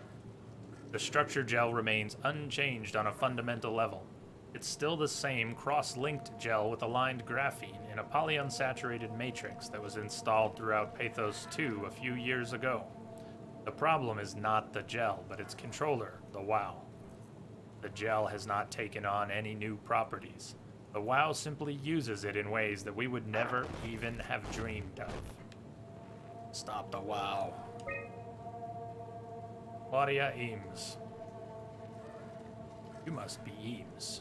The structure gel remains unchanged on a fundamental level. It's still the same cross-linked gel with aligned graphene in a polyunsaturated matrix that was installed throughout Pathos 2 a few years ago. The problem is not the gel, but its controller, the WoW. The gel has not taken on any new properties. The WoW simply uses it in ways that we would never even have dreamed of. Stop the WoW. Claudia Eames. You must be Eames.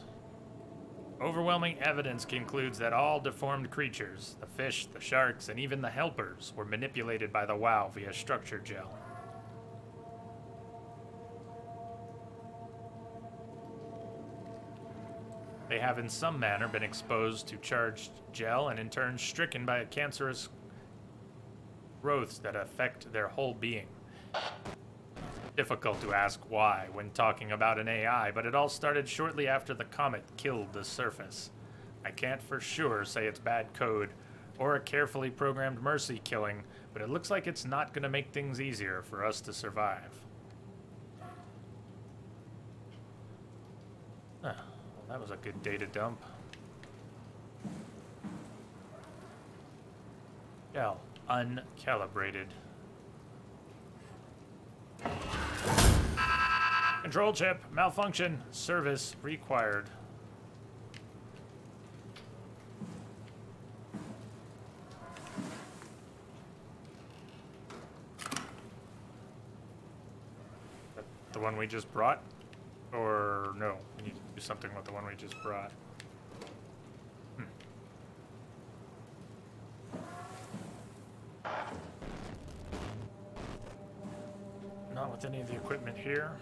Overwhelming evidence concludes that all deformed creatures, the fish, the sharks, and even the helpers, were manipulated by the WoW via structure gel. They have in some manner been exposed to charged gel and in turn stricken by cancerous growths that affect their whole being. Difficult to ask why when talking about an AI, but it all started shortly after the comet killed the surface. I can't for sure say it's bad code or a carefully programmed mercy killing, but it looks like it's not going to make things easier for us to survive. Well, that was a good data dump. Gel, uncalibrated. Control chip, malfunction, service required. the one we just brought? Or no, we need to do something with the one we just brought. Not with any of the equipment here.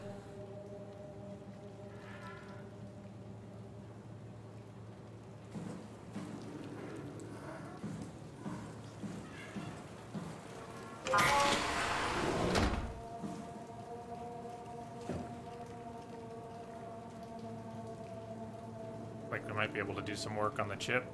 Like we might be able to do some work on the chip.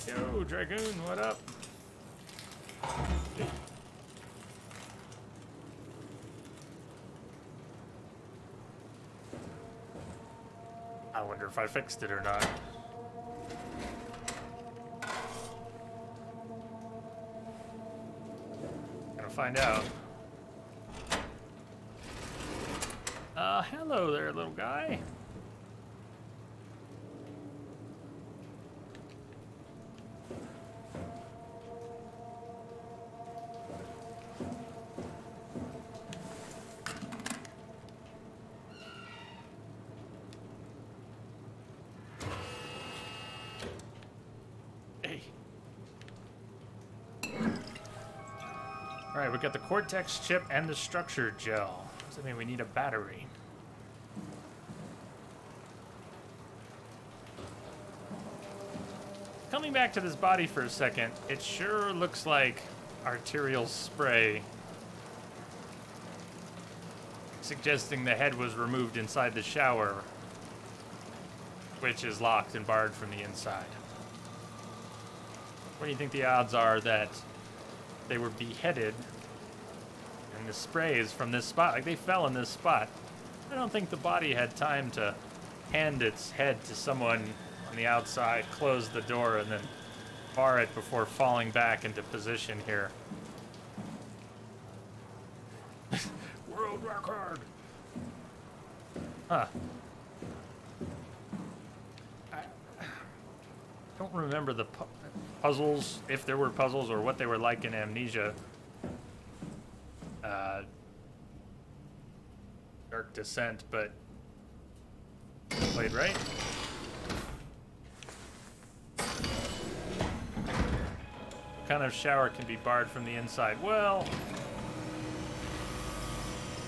Yo, Dragoon, what up? I wonder if I fixed it or not. Gonna find out. Hello there, little guy. Alright, we got the Cortex chip and the structure gel. Does that mean we need a battery? Coming back to this body for a second, it sure looks like arterial spray, suggesting the head was removed inside the shower, which is locked and barred from the inside. What do you think the odds are that they were beheaded and the spray is from this spot? Like, they fell in this spot. I don't think the body had time to hand its head to someone on the outside, close the door, and then bar it before falling back into position here. World record! Huh. I don't remember the puzzles, if there were puzzles, or what they were like in Amnesia. Dark Descent, but played right. What kind of shower can be barred from the inside? Well,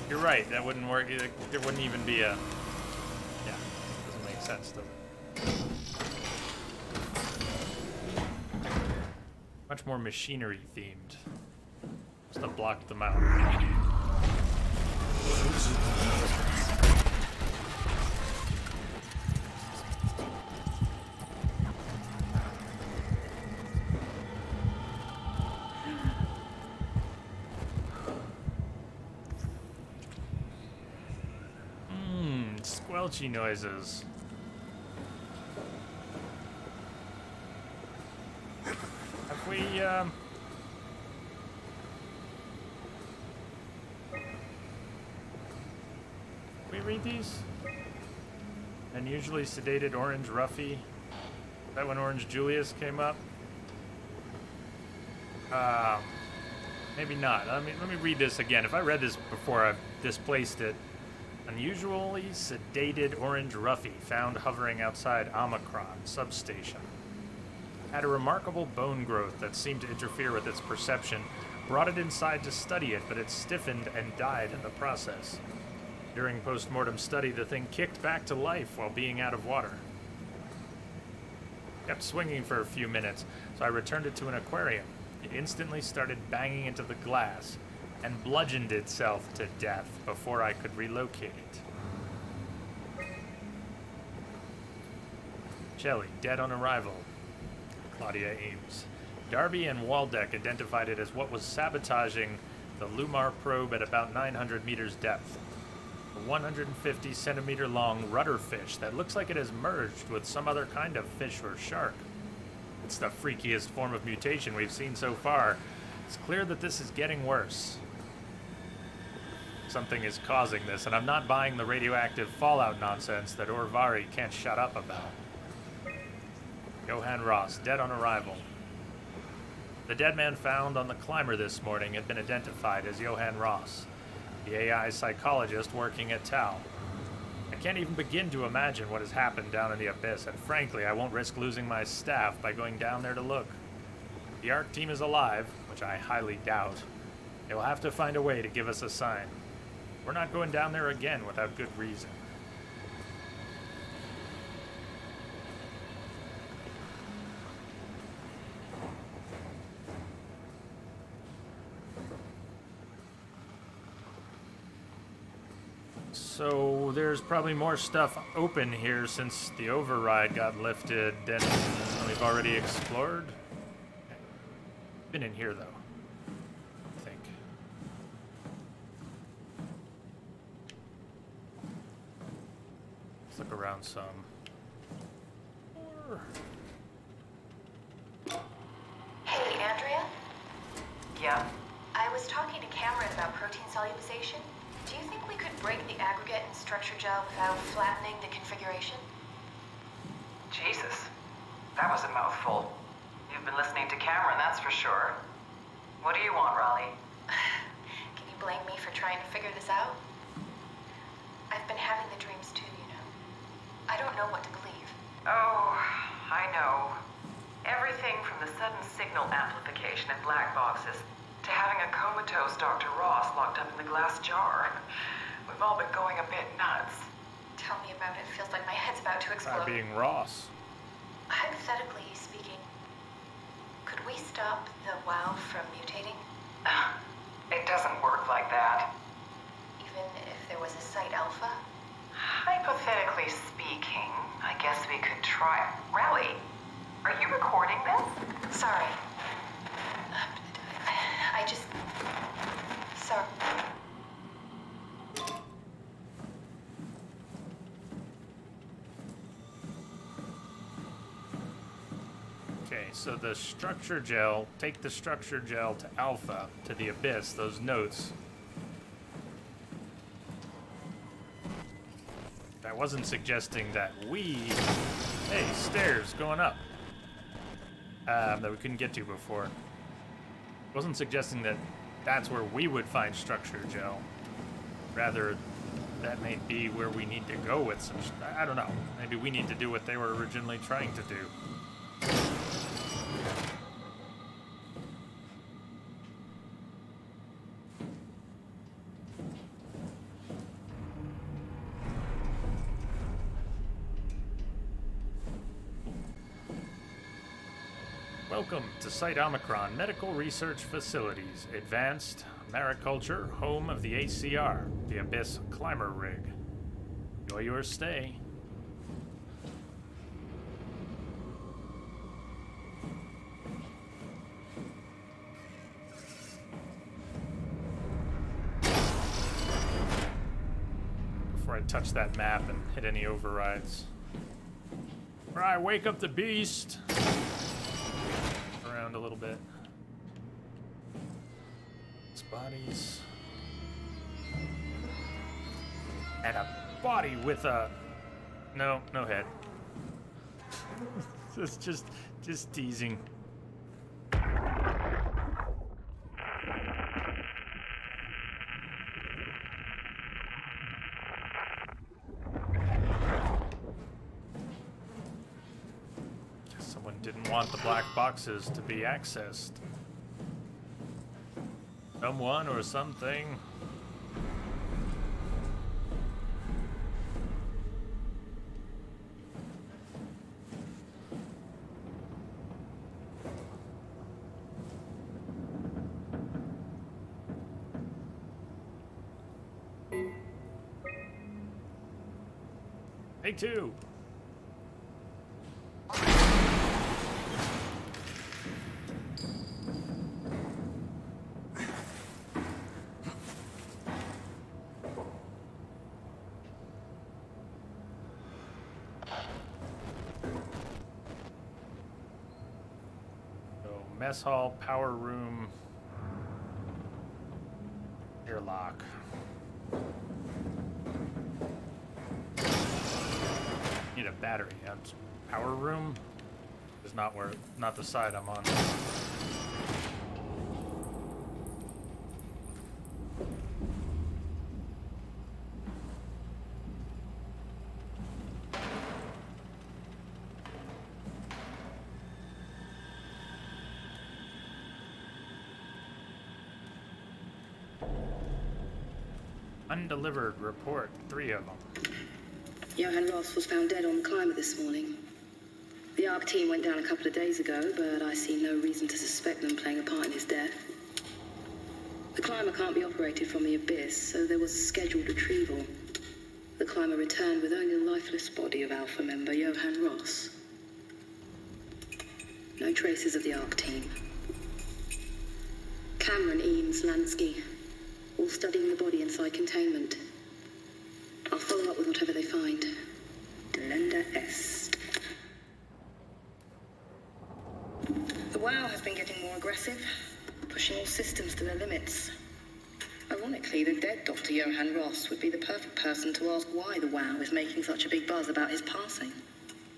you're right. That wouldn't work. There wouldn't even be a. Yeah, doesn't make sense though. Much more machinery themed. Just to block them out. Squelchy noises. Have we, read these? Unusually sedated Orange Ruffy. Is that when Orange Julius came up? Maybe not. Let me read this again. If I read this before, I've displaced it. Unusually sedated Orange Ruffy found hovering outside Omicron substation. Had a remarkable bone growth that seemed to interfere with its perception. Brought it inside to study it, but it stiffened and died in the process. During post-mortem study, the thing kicked back to life while being out of water. Kept swinging for a few minutes. so I returned it to an aquarium. It instantly started banging into the glass and bludgeoned itself to death before I could relocate it. Shelley, dead on arrival. Claudia Ames. Darby and Waldeck identified it as what was sabotaging the Lumar probe at about 900 meters depth. A 150 centimeter long rudder fish that looks like it has merged with some other kind of fish or shark. It's the freakiest form of mutation we've seen so far. It's clear that this is getting worse. Something is causing this, and I'm not buying the radioactive fallout nonsense that Orvari can't shut up about. Johann Ross, dead on arrival. The dead man found on the climber this morning had been identified as Johann Ross, the AI psychologist working at Tau. I can't even begin to imagine what has happened down in the abyss, and frankly, I won't risk losing my staff by going down there to look. The ARC team is alive, which I highly doubt. They will have to find a way to give us a sign. We're not going down there again without good reason. So there's probably more stuff open here since the override got lifted than we've already explored. Been in here though, I think. Let's look around some. Hey, Andrea? Yeah. I was talking to Cameron about protein solubilization. Do you think we could break the aggregate and structure gel without flattening the configuration? Jesus. That was a mouthful. You've been listening to Cameron, that's for sure. What do you want, Raleigh? Can you blame me for trying to figure this out? I've been having the dreams too, you know. I don't know what to believe. Oh, I know. Everything from the sudden signal amplification in black boxes to having a comatose Dr. Ross locked up in the glass jar. We've all been going a bit nuts. Tell me about it. Feels like my head's about to explode. By being Ross. Hypothetically speaking, could we stop the WoW from mutating? It doesn't work like that. Even if there was a Site Alpha? Hypothetically speaking, I guess we could try. Raleigh, are you recording this? Sorry. I just... Sorry. Okay, so the structure gel, take the structure gel to Alpha, to the Abyss, those notes. I wasn't suggesting that we... Hey, stairs going up. That we couldn't get to before. Wasn't suggesting that that's where we would find structure gel. Rather, that may be where we need to go with some... I don't know. Maybe we need to do what they were originally trying to do. Welcome to Site Omicron Medical Research Facilities, Advanced Mariculture, home of the ACR, the Abyss Climber Rig. Enjoy your stay. Before I touch that map and hit any overrides. Right, wake up the beast! Around a little bit. It's bodies. And a body with a... No head. It's just teasing. Someone didn't want the black boxes to be accessed. Someone or something. Take two. Mess hall, power room, airlock. Need a battery. Power room is not the side I'm on. Undelivered report, 3 of them. Johann Ross was found dead on the climber this morning. The ARC team went down a couple of days ago, but I see no reason to suspect them playing a part in his death. The climber can't be operated from the abyss, so there was a scheduled retrieval. The climber returned with only the lifeless body of Alpha member Johann Ross. No traces of the ARC team. Cameron, Eames, Lansky, all studying the body inside containment. I'll follow up with whatever they find. Delenda Est. The WOW has been getting more aggressive, pushing all systems to their limits. Ironically, the dead Dr. Johann Ross would be the perfect person to ask why the WOW is making such a big buzz about his passing.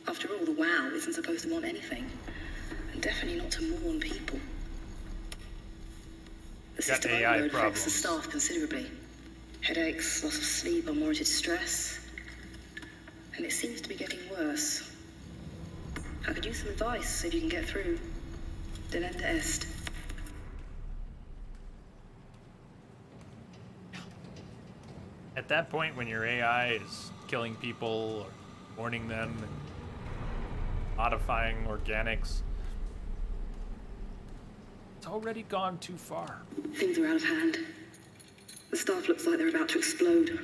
After all, the WOW isn't supposed to want anything, and definitely not to mourn people. The system overload affects the staff considerably. Headaches, loss of sleep, unwarranted stress. And it seems to be getting worse. I could use some advice if you can get through. Delenda Est. At that point, when your AI is killing people, or warning them, and modifying organics, it's already gone too far. Things are out of hand. The staff looks like they're about to explode.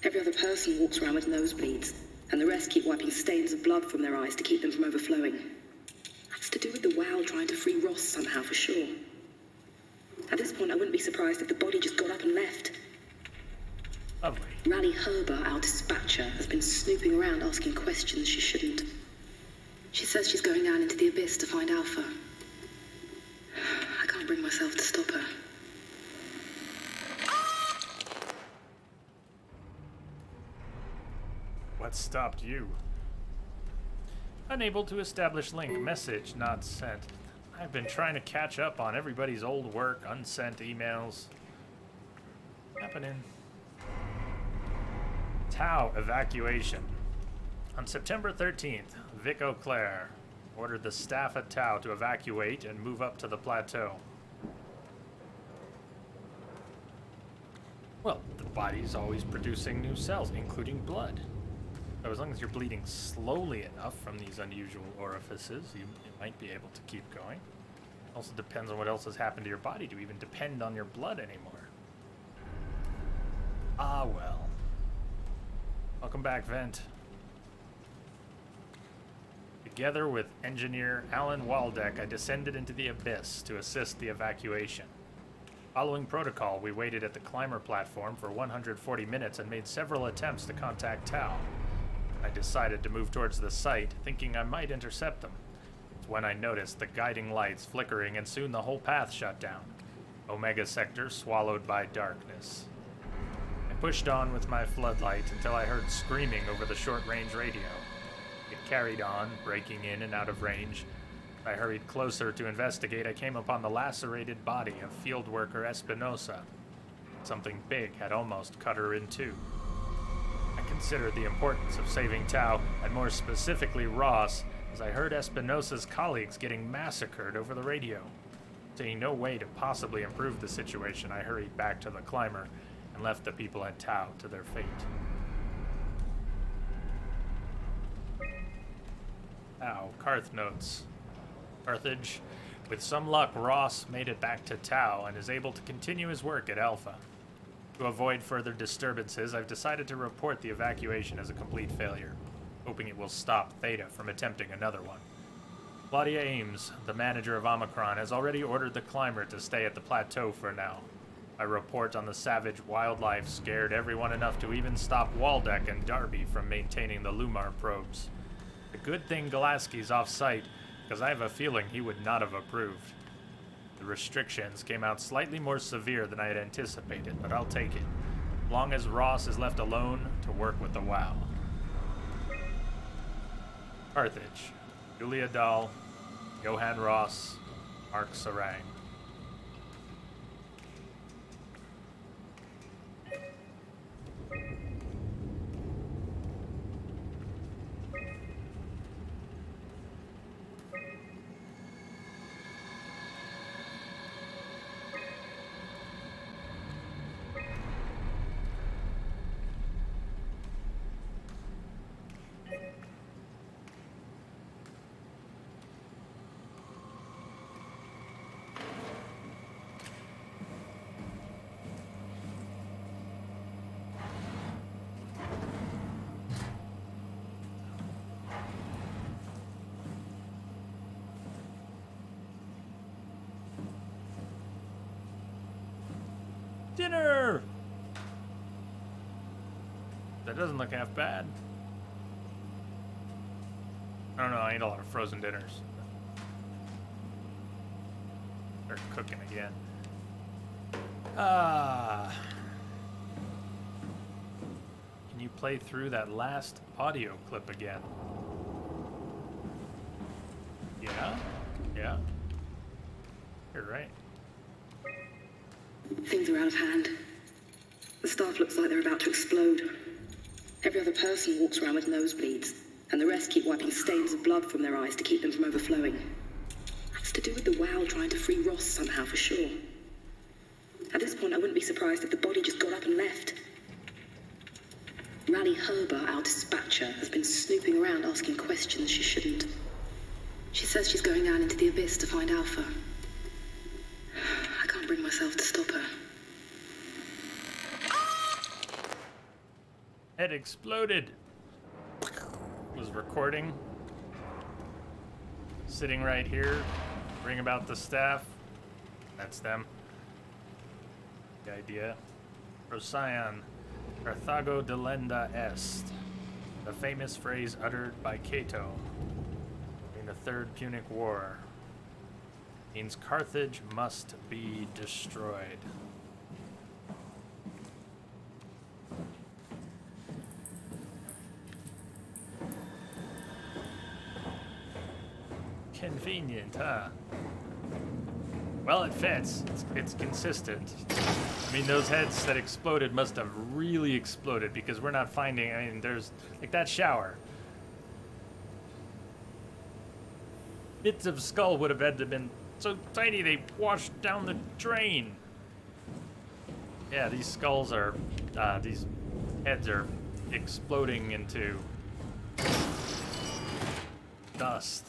Every other person walks around with nosebleeds, and the rest keep wiping stains of blood from their eyes to keep them from overflowing. That's to do with the WOW trying to free Ross somehow, for sure. At this point, I wouldn't be surprised if the body just got up and left. Lovely. Rally Herber, our dispatcher, has been snooping around asking questions she shouldn't. She says she's going down into the abyss to find Alpha. I can't bring myself to stop her. What stopped you? Unable to establish link. Message not sent. I've been trying to catch up on everybody's old work, unsent emails. Happening. Tau evacuation. On September 13th, Vic Auclair ordered the staff at Tau to evacuate and move up to the plateau. Well, the body's always producing new cells, including blood. So as long as you're bleeding slowly enough from these unusual orifices, you might be able to keep going. Also depends on what else has happened to your body to even depend on your blood anymore. Ah, well. Welcome back, Vent. Together with engineer Alan Waldeck, I descended into the abyss to assist the evacuation. Following protocol, we waited at the climber platform for 140 minutes and made several attempts to contact Tau. I decided to move towards the site, thinking I might intercept them. It's when I noticed the guiding lights flickering and soon the whole path shut down. Omega sector swallowed by darkness. I pushed on with my floodlight until I heard screaming over the short-range radio. It carried on, breaking in and out of range. As I hurried closer to investigate, I came upon the lacerated body of field worker Espinosa. Something big had almost cut her in two. I considered the importance of saving Tau, and more specifically Ross, as I heard Espinosa's colleagues getting massacred over the radio. Seeing no way to possibly improve the situation, I hurried back to the climber and left the people at Tau to their fate. Tau, Carth notes. Carthage. With some luck, Ross made it back to Tau and is able to continue his work at Alpha. To avoid further disturbances, I've decided to report the evacuation as a complete failure, hoping it will stop Theta from attempting another one. Claudia Ames, the manager of Omicron, has already ordered the climber to stay at the plateau for now. My report on the savage wildlife scared everyone enough to even stop Waldeck and Darby from maintaining the Lumar probes. The good thing Gulaski's off-site, because I have a feeling he would not have approved. The restrictions came out slightly more severe than I had anticipated, but I'll take it, as long as Ross is left alone to work with the WoW. Carthage. Julia Dahl, Johan Ross, Mark Sarang. Dinner! That doesn't look half bad. I don't know, I eat a lot of frozen dinners. Start cooking again. Can you play through that last audio clip again? Yeah? Yeah? You're right. Things are out of hand. The staff looks like they're about to explode. Every other person walks around with nosebleeds, and the rest keep wiping stains of blood from their eyes to keep them from overflowing. That's to do with the WoW trying to free Ross somehow, for sure. At this point, I wouldn't be surprised if the body just got up and left. Rally Herber, our dispatcher, has been snooping around asking questions she shouldn't. She says she's going down into the abyss to find Alpha. I can't bring myself to stop her. Head exploded. Was recording. Sitting right here. Bring about the staff. That's them. The idea. Procyon. Carthago delenda est. The famous phrase uttered by Cato in the Third Punic War. Means Carthage must be destroyed. Convenient, huh? Well, it fits. It's consistent. I mean, those heads that exploded must have really exploded because we're not finding... I mean, there's... Like that shower. Bits of skull would have had to have been so tiny they washed down the drain. Yeah, these skulls are... these heads are exploding into... dust.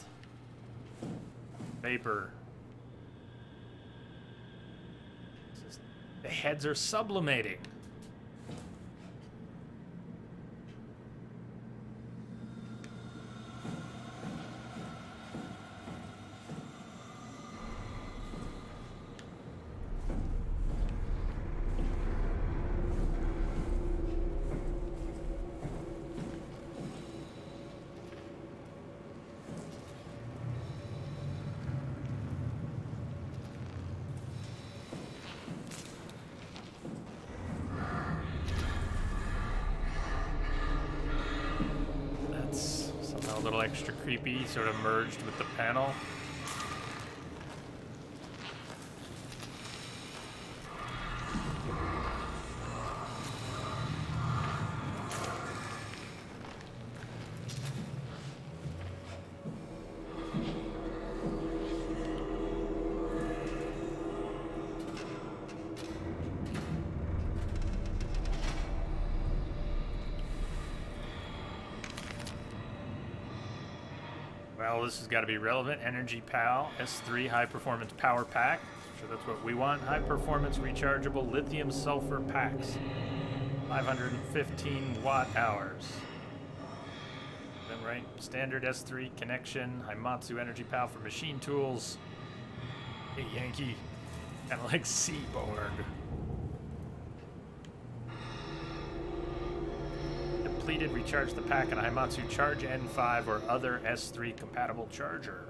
Vapor. The heads are sublimating. A little extra creepy, sort of merged with the panel. Well, this has got to be relevant. Energy Pal S3 High Performance Power Pack. Sure, that's what we want. High performance rechargeable lithium sulfur packs. 515 watt hours. Is that right? Standard S3 connection. Haimatsu energy pal for machine tools. Hey, Yankee. Kind of like Seaborg. Depleted, recharge the pack on a Haimatsu Charge N5 or other S3 compatible charger.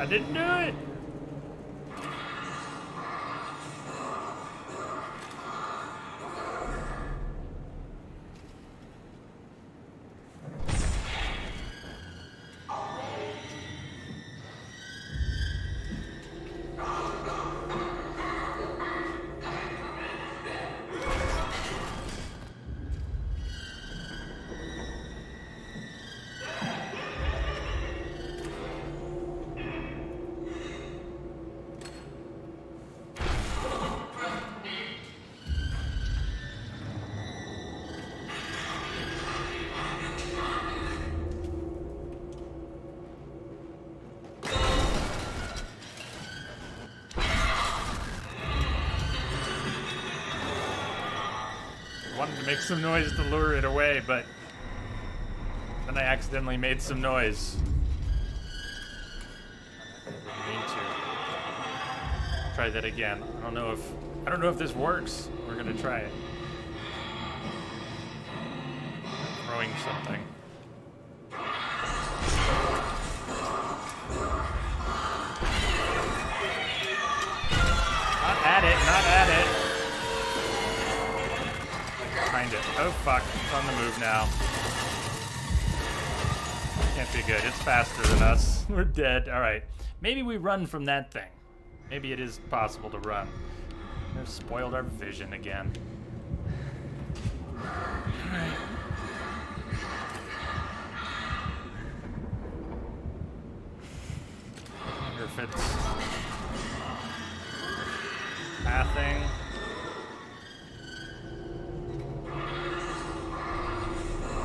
I didn't do it! Wanted to make some noise to lure it away, but then I accidentally made some noise. I didn't mean to. Try that again. I don't know if this works. We're gonna try it. I'm throwing something. Not at it, not at it. Find it. Oh fuck, it's on the move now. Can't be good, it's faster than us. We're dead. Alright, maybe we run from that thing. Maybe it is possible to run. They've spoiled our vision again. Alright. I wonder if it's pathing.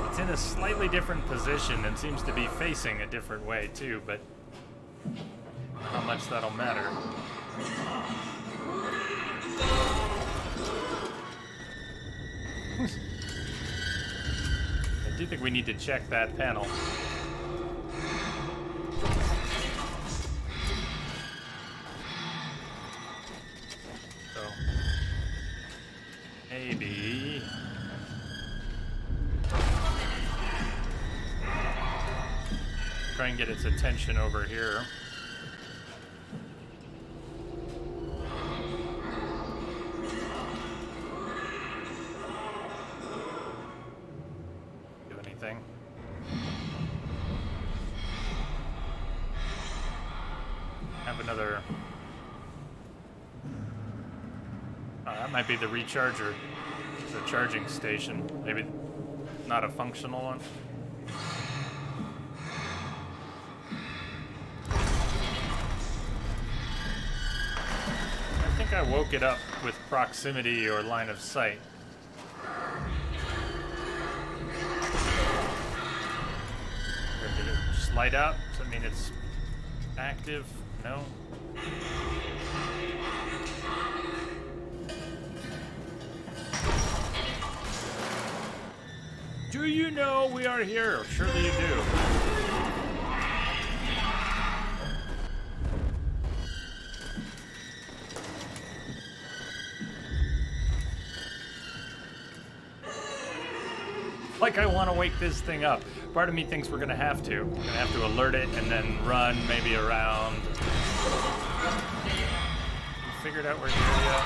It's in a slightly different position and seems to be facing a different way too, but how much that'll matter. I do think we need to check that panel. So, maybe... try and get its attention over here. Do anything? Have another... Oh, that might be the recharger. The charging station. Maybe not a functional one. I woke it up with proximity or line of sight. Or did it just light up? Does that mean it's active? No. Do you know we are here? Surely you do. Like I want to wake this thing up. Part of me thinks we're gonna have to. We're gonna have to alert it and then run maybe around. You figured out where to go yet?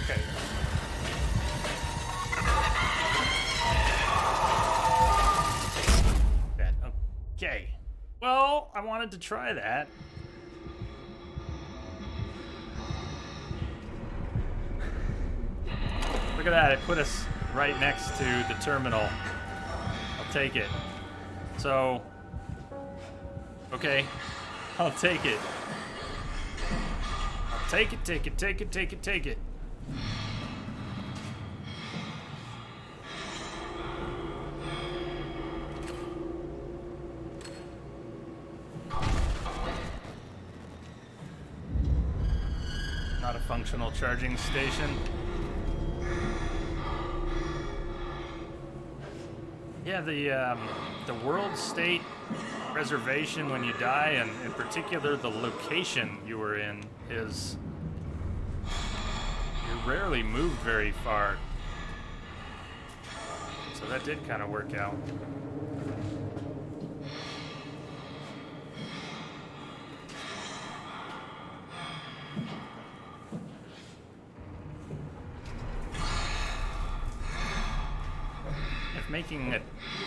Okay. Okay. Well, I wanted to try that. Look at that, it put us right next to the terminal. I'll take it. So, Okay, I'll take it. I'll take it, take it, take it, take it, take it. Not a functional charging station. Yeah, the world state reservation when you die, and in particular the location you were in, is you rarely moved very far. So that did kind of work out. If making a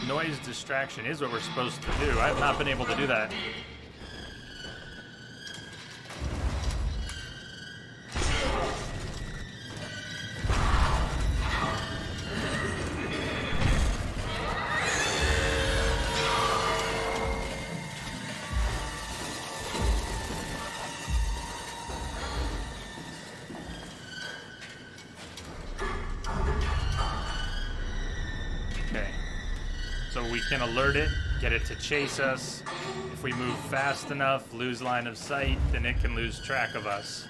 noise distraction is what we're supposed to do, I have not been able to do that. We can alert it, get it to chase us. If we move fast enough, lose line of sight, then it can lose track of us.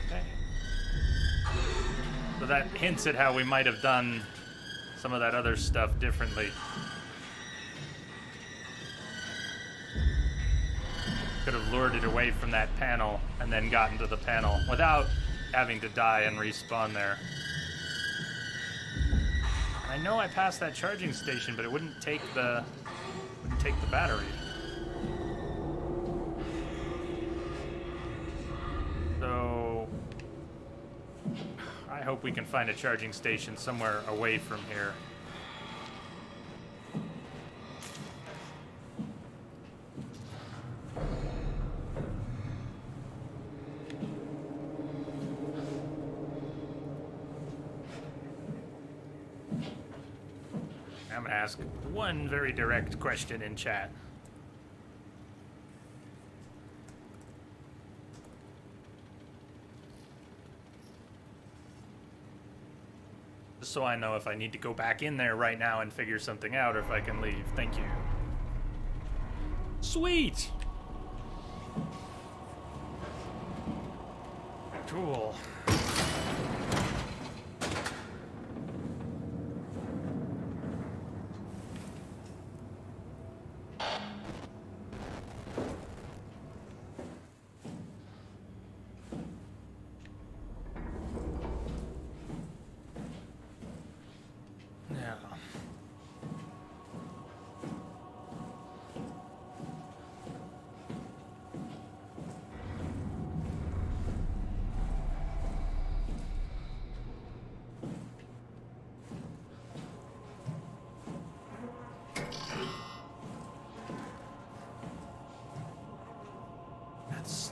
Okay. So that hints at how we might have done some of that other stuff differently. Could have lured it away from that panel and then gotten to the panel without having to die and respawn there. I know I passed that charging station, but it wouldn't take the battery. So I hope we can find a charging station somewhere away from here. I'm gonna ask one very direct question in chat. Just so I know if I need to go back in there right now and figure something out, or if I can leave. Thank you. Sweet! Cool.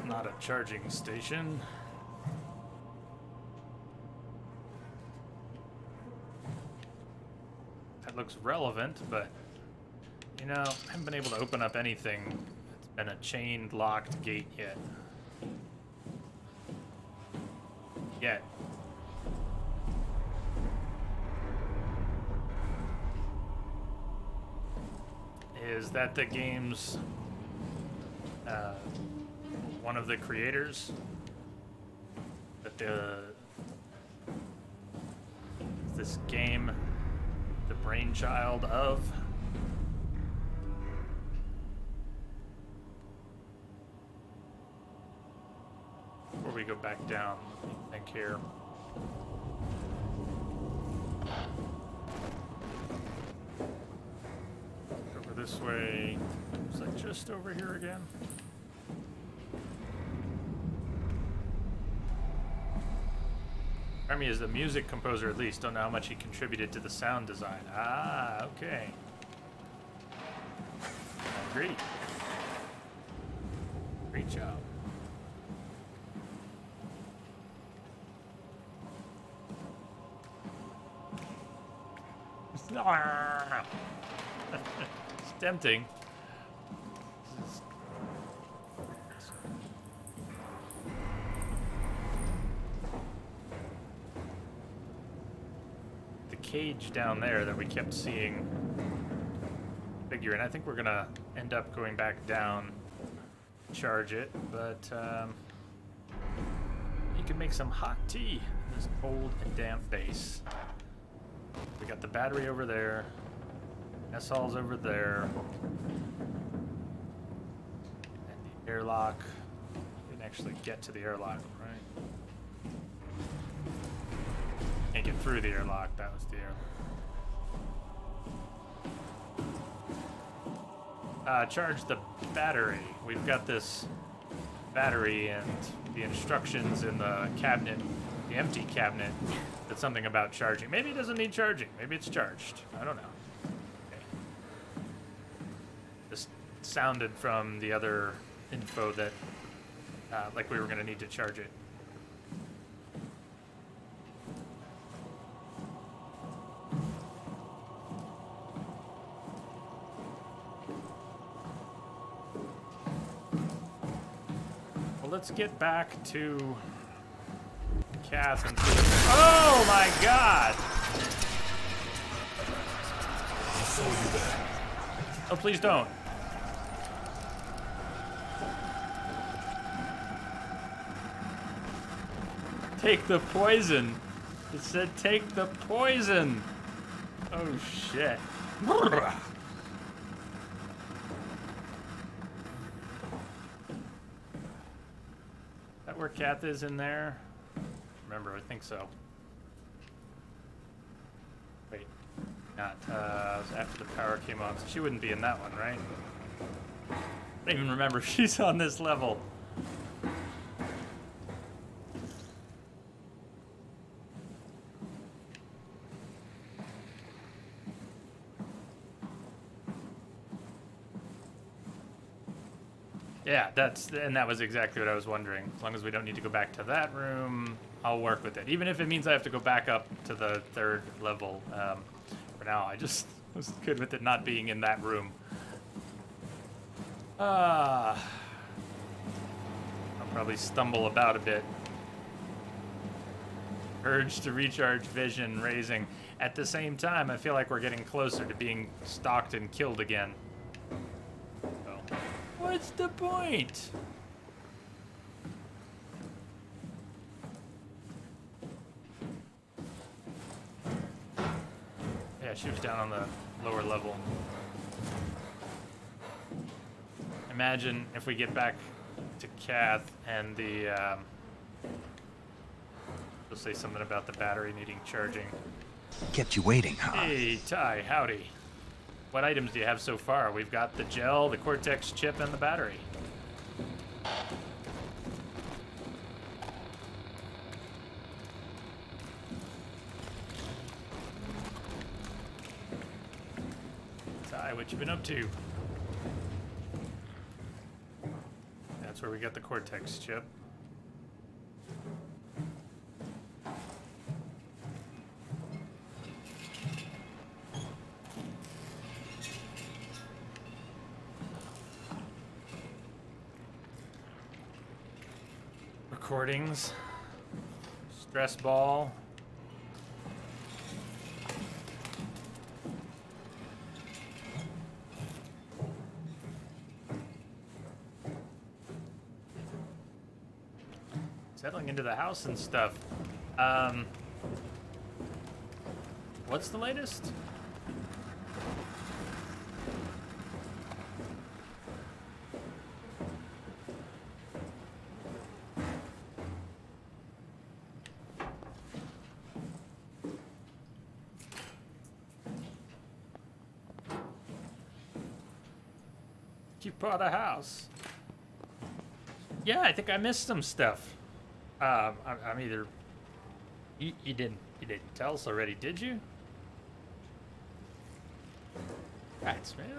Not a charging station. That looks relevant, but you know, I haven't been able to open up anything that's been a chained, locked gate yet. Is that the game's one of the creators that this game the brainchild of? Before we go back down, what do you think here? Over this way. Is that just over here again? Remy is the music composer, at least. Don't know how much he contributed to the sound design. Ah, okay. Great. Great job. It's tempting. the cage down there that we kept seeing figure, and I think we're gonna end up going back down, charge it, but you can make some hot tea in this cold and damp base. We got the battery over there, SL's over there, and the airlock. We can actually get to the airlock, right? Can't get through the airlock, that was the airlock. Charge the battery. We've got this battery and the instructions in the cabinet, the empty cabinet, that's something about charging. Maybe it doesn't need charging. Maybe it's charged. I don't know. Okay. This sounded from the other info that like we were going to need to charge it. Let's get back to Kath and see. Oh my god! I saw you there. Oh, please don't. Take the poison. It said take the poison. Oh shit. Where Kath is in there? Remember, I think so. Wait, not. It was after the power came on, so she wouldn't be in that one, right? I don't even remember if she's on this level. Yeah, that was exactly what I was wondering. As long as we don't need to go back to that room, I'll work with it. Even if it means I have to go back up to the 3rd level. For now, I just was good with it not being in that room. I'll probably stumble about a bit. Urge to recharge vision raising. At the same time, I feel like we're getting closer to being stalked and killed again. What's the point? Yeah, she was down on the lower level. Imagine if we get back to Kath and the, she'll say something about the battery needing charging. Kept you waiting, huh? Hey, Ty, howdy. What items do you have so far? We've got the gel, the Cortex chip, and the battery. Ty, what you been up to? That's where we got the Cortex chip. Recordings, stress ball. Settling into the house and stuff. What's the latest? You bought a house. Yeah, I think I missed some stuff. I'm either you didn't tell us already, did you? Rats, man.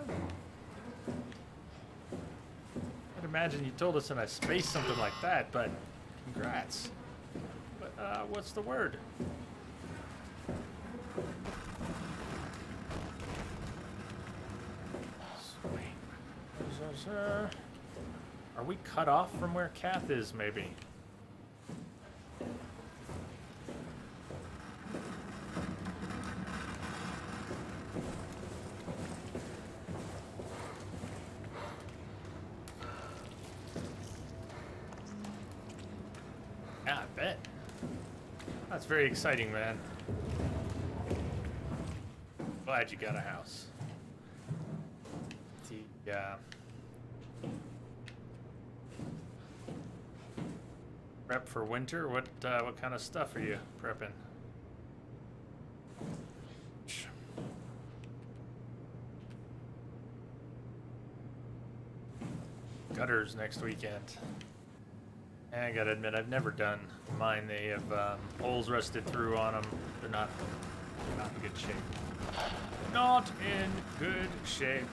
I'd imagine you told us in a space something like that, but congrats. But what's the word? Are we cut off from where Kath is, maybe? Yeah, I bet. That's very exciting, man. Glad you got a house. The prep for winter. What kind of stuff are you prepping? Gutters next weekend. And I gotta admit, I've never done mine. They have holes rusted through on them. They're not in good shape. Not in good shape.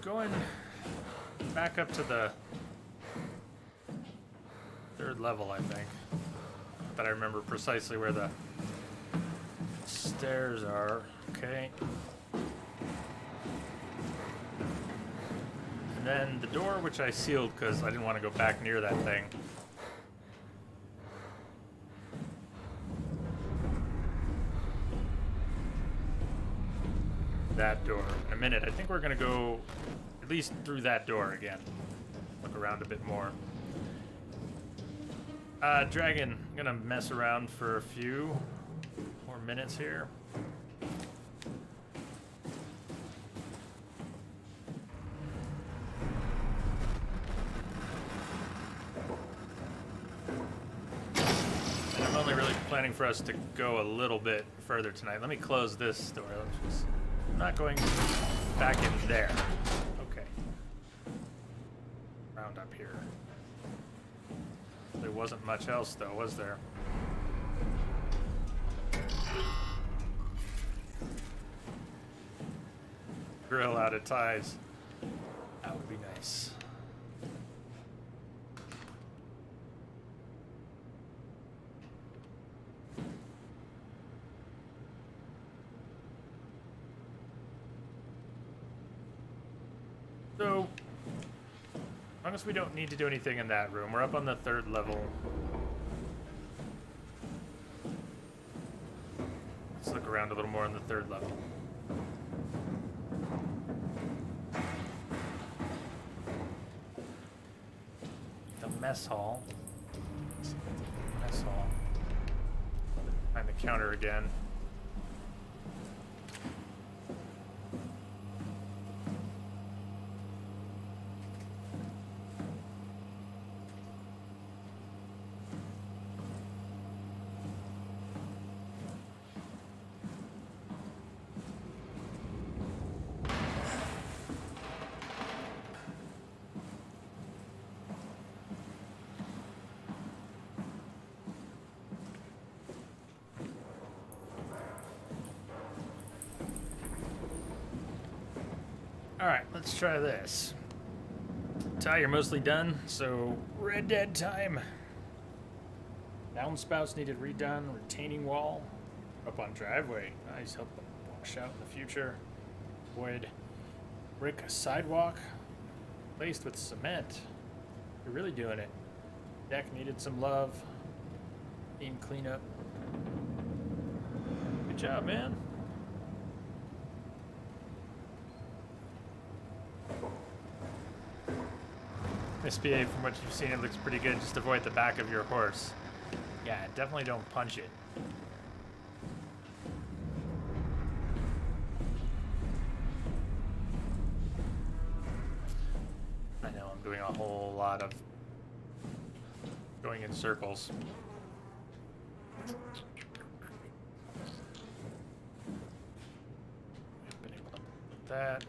Going back up to the third level, I think. But I remember precisely where the stairs are. Okay. And then the door, which I sealed because I didn't want to go back near that thing. That door. In a minute. I think we're going to go at least through that door again. Look around a bit more. Dragon, I'm gonna mess around for a few more minutes here. And I'm only really planning for us to go a little bit further tonight. Let me close this door. I'm not going back in there. Okay. Round up here. There wasn't much else, though, was there? Grill out of ties. That would be nice. So, as long as we don't need to do anything in that room, we're up on the third level. Let's look around a little more on the third level. The mess hall. Mess hall. Find the counter again. Alright, let's try this. Ty, you're mostly done, so Red Dead time. Downspouts needed redone, retaining wall. Up on driveway. Nice, help them wash out in the future. Void. Brick sidewalk. Placed with cement. You're really doing it. Deck needed some love. Theme cleanup. Good job, man. Misbehave from what you've seen, it looks pretty good. Just avoid the back of your horse. Yeah, definitely don't punch it. I know, I'm doing a whole lot of going in circles. Been able to put that.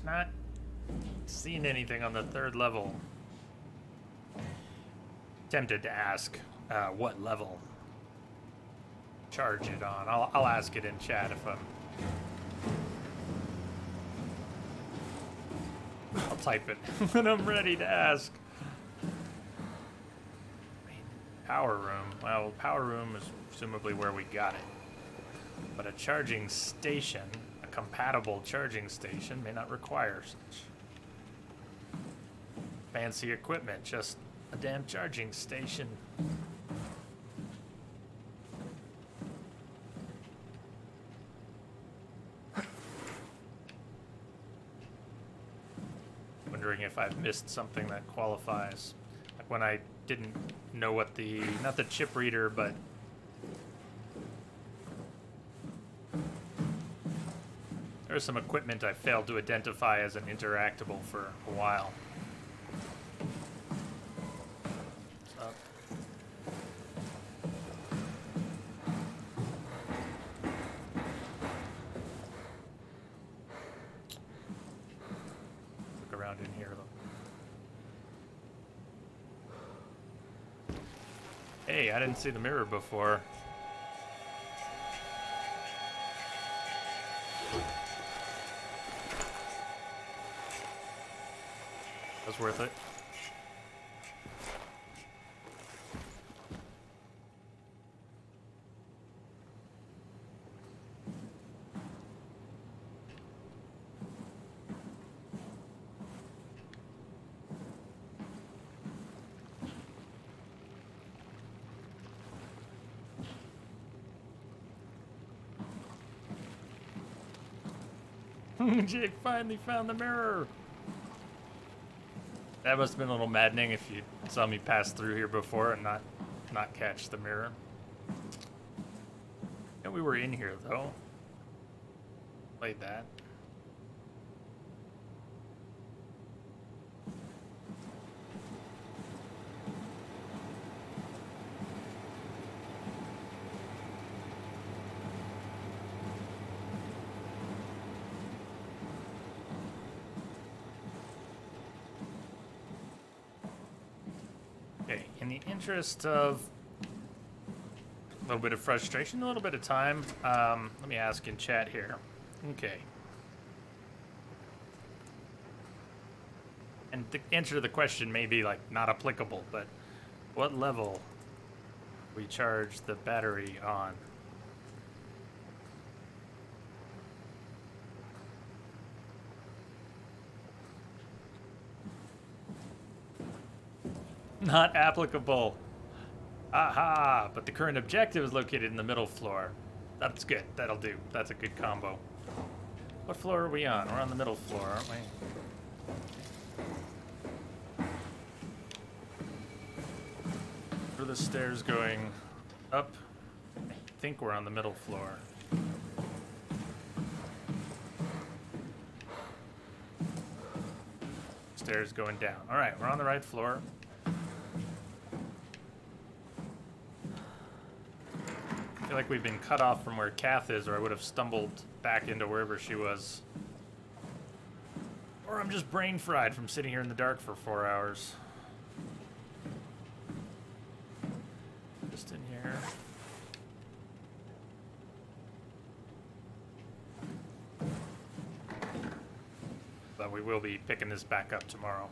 Not seeing anything on the third level. Tempted to ask what level charge it on. I'll ask it in chat if I'll type it when I'm ready to ask. Power room. Well, power room is presumably where we got it. But a charging station, a compatible charging station, may not require such fancy equipment, just a damn charging station. Wondering if I've missed something that qualifies. Like when I didn't know what the, not the chip reader, but there was some equipment I failed to identify as an interactable for a while. So. Look around in here, though. Hey, I didn't see the mirror before. That's worth it. Jake finally found the mirror. That must have been a little maddening if you saw me pass through here before and not catch the mirror. Yeah, we were in here though. Played that. Okay, in the interest of a little bit of frustration, a little bit of time, let me ask in chat here. Okay. And the answer to the question may be like not applicable, but what level we charge the battery on? Not applicable. Aha! But the current objective is located in the middle floor. That's good. That'll do. That's a good combo. What floor are we on? We're on the middle floor, aren't we? Are the stairs going up? I think we're on the middle floor. Stairs going down. All right, we're on the right floor. I feel like we've been cut off from where Kath is, or I would have stumbled back into wherever she was. Or I'm just brain fried from sitting here in the dark for 4 hours. Just in here. But we will be picking this back up tomorrow.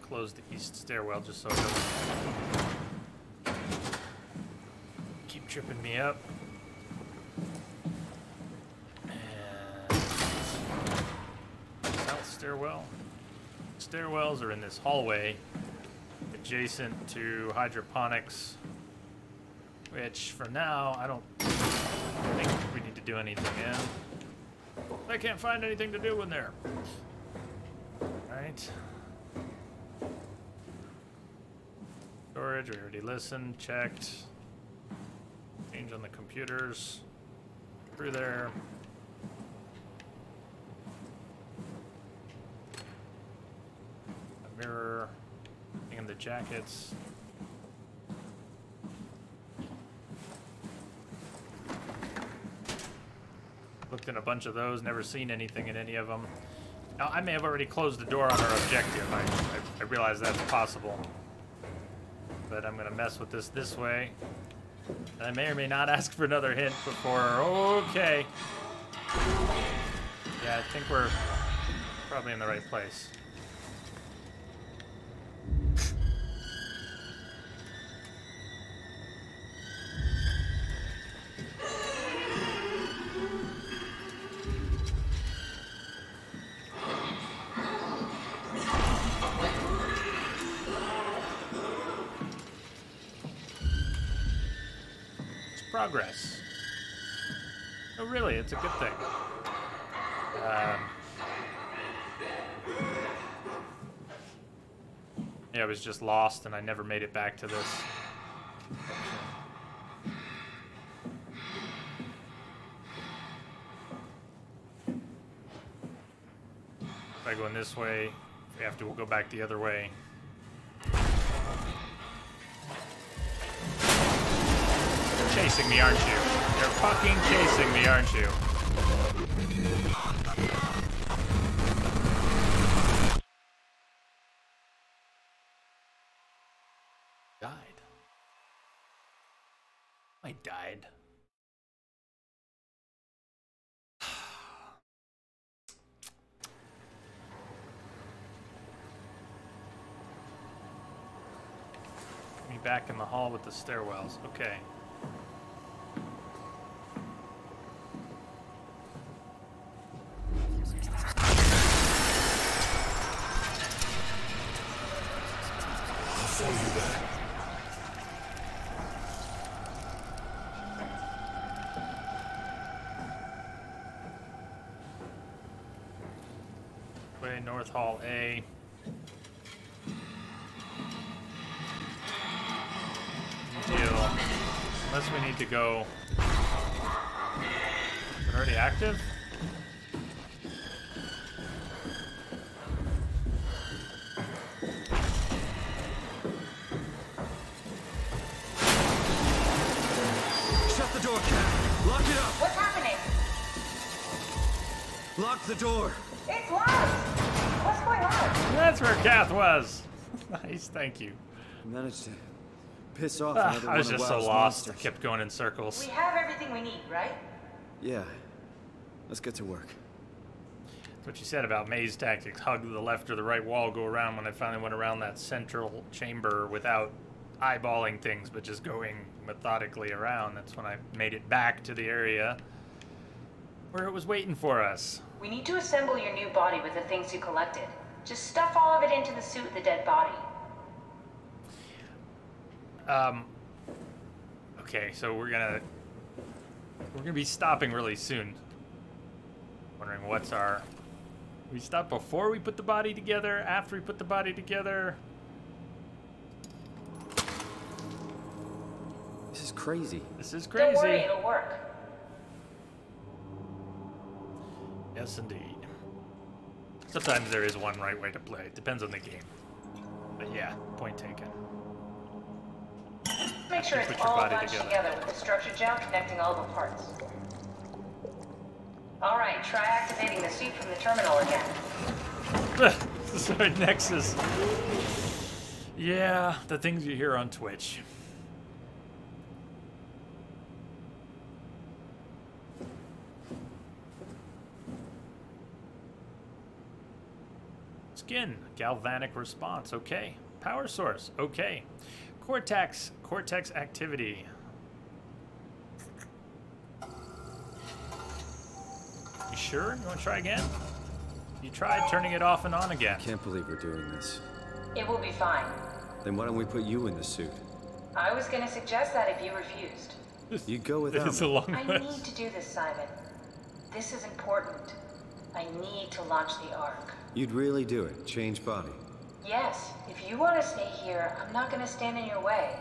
Close the east stairwell just so it doesn't keep tripping me up. And south stairwell. Stairwells are in this hallway adjacent to hydroponics, which for now I don't think we need to do anything in. I can't find anything to do in there. Alright. Storage, we already listened, checked. Change on the computers. Through there. A mirror. And the jackets. Looked in a bunch of those, never seen anything in any of them. Now, I may have already closed the door on our objective. I realize that's possible. But I'm gonna mess with this way. I may or may not ask for another hint before. Okay. Yeah, I think we're probably in the right place. progress. Oh, really? It's a good thing. Yeah, I was just lost and I never made it back to this. By going this way, we have to go back the other way. You're chasing me, aren't you? You're fucking chasing me, aren't you? Died. I died. Me back in the hall with the stairwells. Okay. I'll follow you back. Way North Hall A. Deal. Unless we need to go. Is it already active? Shut the door, Cat. Lock it up. What's happening? Lock the door. It's locked! What's going on? That's where Kath was. Nice, thank you. Managed to piss off another I was one of just so WoW's lost. I monsters. kept going in circles. We have everything we need, right? Yeah. Let's get to work. That's what you said about maze tactics. Hug the left or the right wall, go around. When I finally went around that central chamber without eyeballing things, but just going methodically around, that's when I made it back to the area where it was waiting for us. We need to assemble your new body with the things you collected. Just stuff all of it into the suit with the dead body. Okay, so we're gonna be stopping really soon. Wondering what's our... We stop before we put the body together, after we put the body together. This is crazy. This is crazy. Don't worry, it'll work. Yes, indeed. Sometimes there is one right way to play. It depends on the game. But yeah, point taken. Make sure Put it's your all body bunched together. together with the structure gel connecting all the parts. Alright, try activating the suit from the terminal again. Sorry, Nexus. Yeah, the things you hear on Twitch. Skin, galvanic response, okay. Power source, okay. Cortex activity. You sure? You want to try again? You tried turning it off and on again. Can't believe we're doing this. It will be fine. Then why don't we put you in the suit? I was gonna suggest that if you refused. You go without It's me. a long I list. need to do this, Simon. This is important. I need to launch the Ark. You'd really do it. Change body. Yes, if you want to stay here, I'm not gonna stand in your way.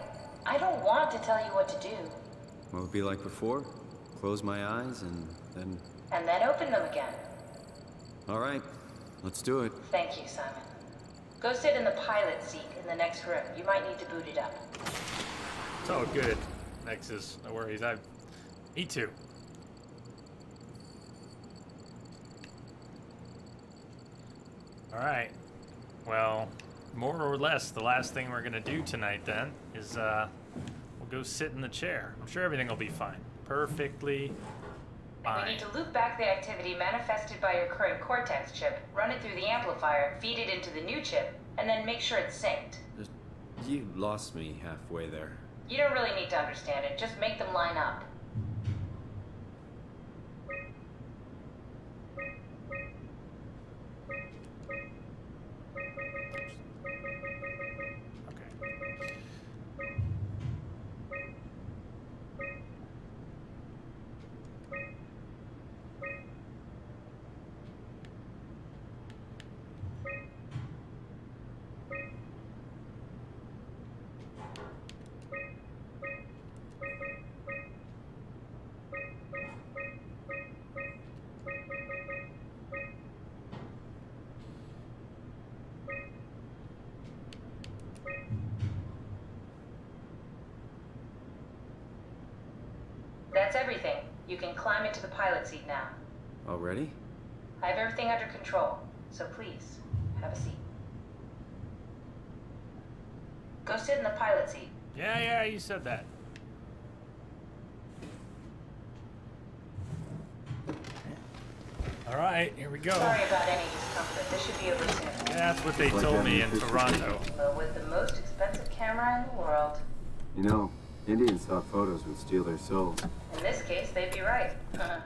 I don't want to tell you what to do. What would it be like before? Close my eyes and then... And then open them again. All right, let's do it. Thank you, Simon. Go sit in the pilot seat in the next room. You might need to boot it up. It's all good, Nexus. No worries. Me too. All right. Well, more or less, the last thing we're gonna do tonight then is we'll go sit in the chair. I'm sure everything will be fine. Perfectly We fine. need to loop back the activity manifested by your current Cortex chip, run it through the amplifier, feed it into the new chip, and then make sure it's synced. You lost me halfway there. You don't really need to understand it, just make them line up. Okay. You can climb into the pilot seat now. Already? I have everything under control, so please, have a seat. Go sit in the pilot seat. Yeah, you said that. All right, here we go. Sorry about any discomfort. This should be over soon. Yeah, that's what they told me in Toronto. But with the most expensive camera in the world. You know, Indians thought photos would steal their souls. In this case, they'd be right. There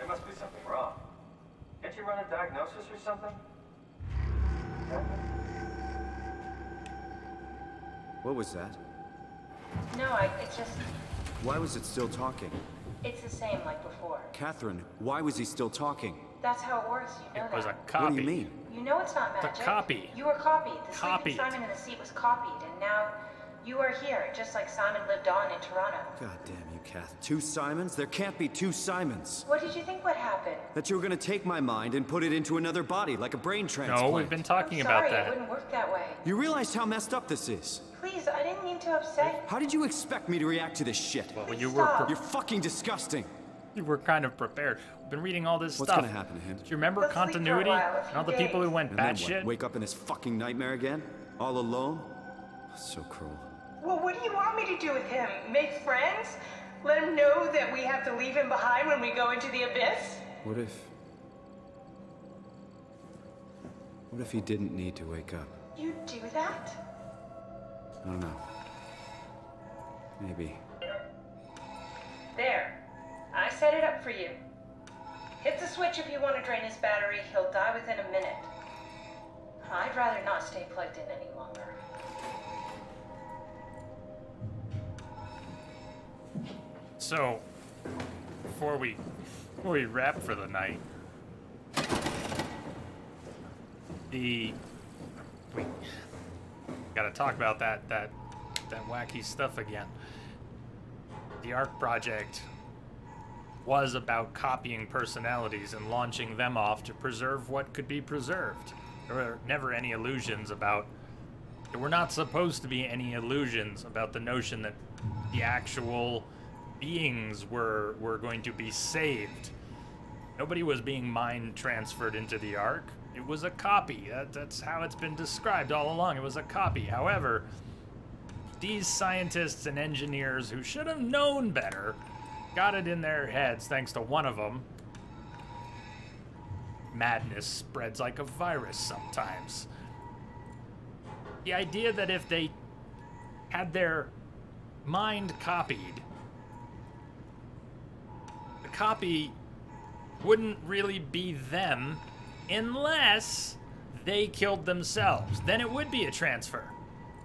must be something wrong. Can't you run a diagnosis or something? What was that? No, it's just... Why was it still talking? It's the same like before. Catherine, why was he still talking? That's how it works, you know It was a that. copy. What do you mean? You know it's not The magic. copy. You were copied. The Copied. sleeping Simon in the seat was copied, and now you are here, just like Simon lived on in Toronto. God damn you, Kath. 2 Simons? There can't be 2 Simons. What did you think would happen? That you were gonna take my mind and put it into another body, like a brain transplant. No, we've been talking I'm about sorry, that. it wouldn't work that way. You realize how messed up this is? Please, I didn't mean to upset. How did you expect me to react to this shit? Well, Please you were stop. You're fucking disgusting. you were kind of prepared. We've been reading all this What's stuff. gonna happen to him? Do you remember Let's sleep for a continuity while, a and all the few people who days. went And then what, batshit? wake up in this fucking nightmare again? All alone? So cruel. Well, what do you want me to do with him? Make friends? Let him know that we have to leave him behind when we go into the abyss? What if he didn't need to wake up? You do that? I don't know. Maybe. There. I set it up for you. Hit the switch if you want to drain his battery. He'll die within a minute. I'd rather not stay plugged in any longer. So, before we wrap for the night, we gotta talk about that wacky stuff again. The ARC project was about copying personalities and launching them off to preserve what could be preserved. There were never any illusions about... There were not supposed to be any illusions about the notion that the actual beings were going to be saved. Nobody was being mind transferred into the Ark. It was a copy. That's how it's been described all along. It was a copy. However, these scientists and engineers who should have known better got it in their heads, thanks to one of them. Madness spreads like a virus sometimes. The idea that if they had their mind copied, the copy wouldn't really be them unless they killed themselves. Then it would be a transfer.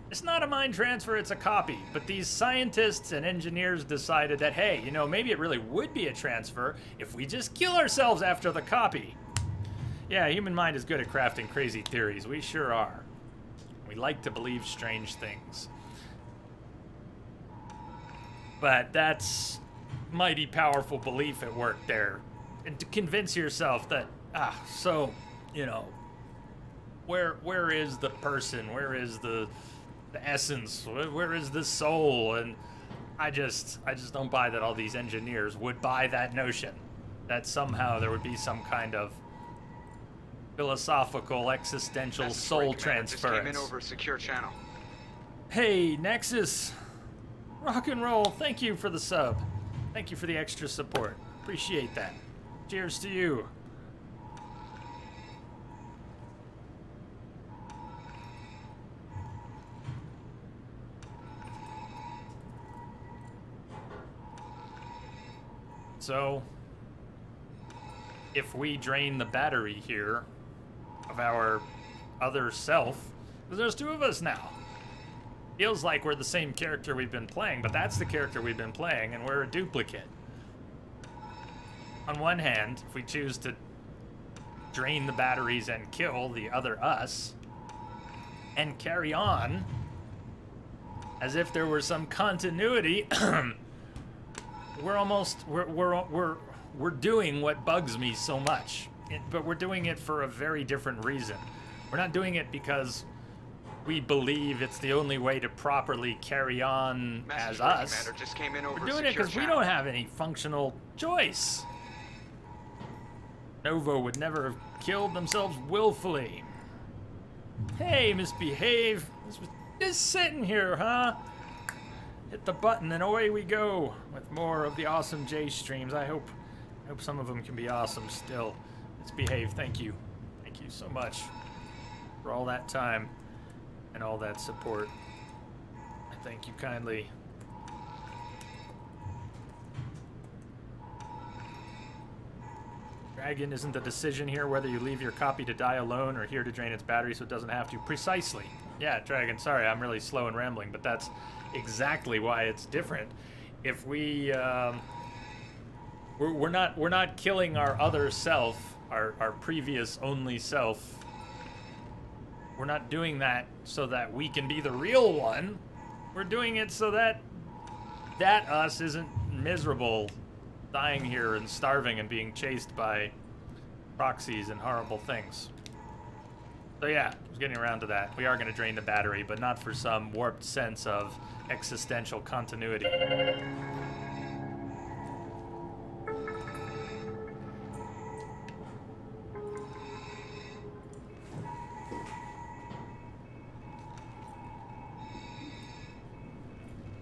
It's not a mind transfer, it's a copy. But these scientists and engineers decided that, hey, you know, maybe it really would be a transfer if we just kill ourselves after the copy. Yeah, human mind is good at crafting crazy theories. We sure are. We like to believe strange things. But that's mighty powerful belief at work there. And to convince yourself that, so, you know, where is the person? Where is the essence? Where is the soul? And I just don't buy that all these engineers would buy that notion that somehow there would be some kind of philosophical, existential soul transference. Came in over a secure channel. Hey, Nexus. Rock and roll. Thank you for the sub. Thank you for the extra support. Appreciate that. Cheers to you. So, if we drain the battery here of our other self, because there's 2 of us now. Feels like we're the same character we've been playing, but that's the character we've been playing, and we're a duplicate. On one hand, if we choose to drain the batteries and kill the other us, and carry on as if there were some continuity, we're we're doing what bugs me so much. But we're doing it for a very different reason. We're not doing it because we believe it's the only way to properly carry on as us. Commander just came in over We're doing it because we don't have any functional choice. Novo would never have killed themselves willfully. Hey, misbehave. This was just sitting here, huh? Hit the button and away we go with more of the awesome J streams. I hope some of them can be awesome still. Misbehave, thank you. Thank you so much for all that time and all that support. I thank you kindly. Dragon, isn't the decision here whether you leave your copy to die alone or here to drain its battery so it doesn't have to? Precisely. Yeah, Dragon, sorry, I'm really slow and rambling, but that's exactly why it's different. If we, we're not killing our other self, our previous only self. We're not doing that so that we can be the real one. We're doing it so that us isn't miserable, dying here and starving and being chased by proxies and horrible things. So yeah, I was getting around to that. We are going to drain the battery, but not for some warped sense of existential continuity.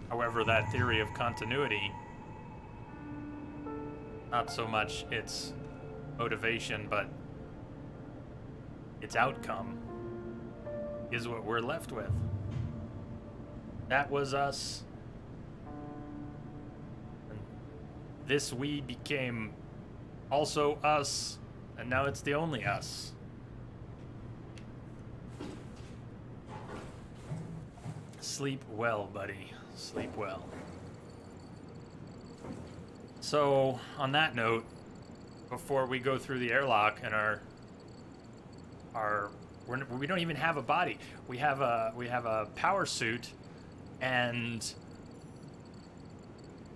However, that theory of continuity, not so much its motivation, but its outcome, is what we're left with. That was us. And this we became also us, and now it's the only us. Sleep well, buddy. Sleep well. So, on that note, before we go through the airlock and we don't even have a body. We have a power suit and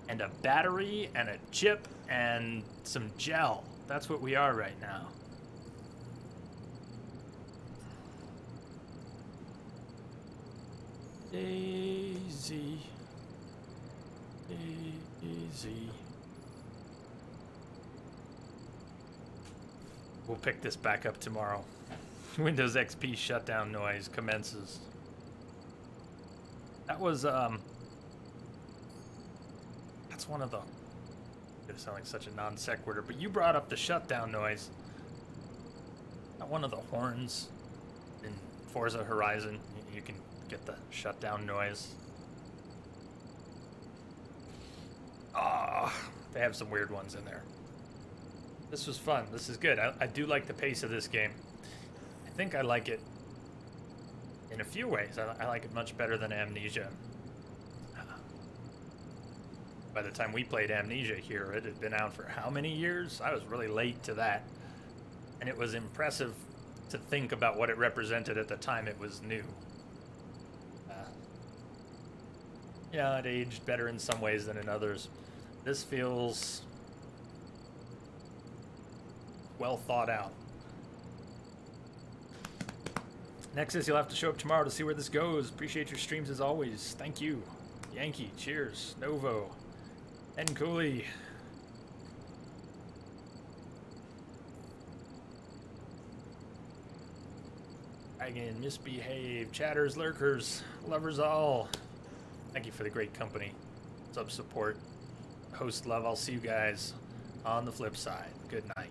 a battery and a chip and some gel. That's what we are right now. Daisy. Daisy. We'll pick this back up tomorrow. Windows XP shutdown noise commences. That was, that's one of the... It sounds like such a non sequitur, but you brought up the shutdown noise. Not one of the horns in Forza Horizon. You can get the shutdown noise. Ah, they have some weird ones in there. This was fun. This is good. I do like the pace of this game. I think I like it in a few ways. I like it much better than Amnesia. By the time we played Amnesia here, it had been out for how many years? I was really late to that. And it was impressive to think about what it represented at the time it was new. Yeah, it aged better in some ways than in others. This feels well thought out. Nexus, you'll have to show up tomorrow to see where this goes. Appreciate your streams as always. Thank you. Yankee, cheers. Novo. And Cooley. Dragon, misbehave. Chatters, lurkers, lovers all. Thank you for the great company. Sub support. Host love. I'll see you guys on the flip side. Good night.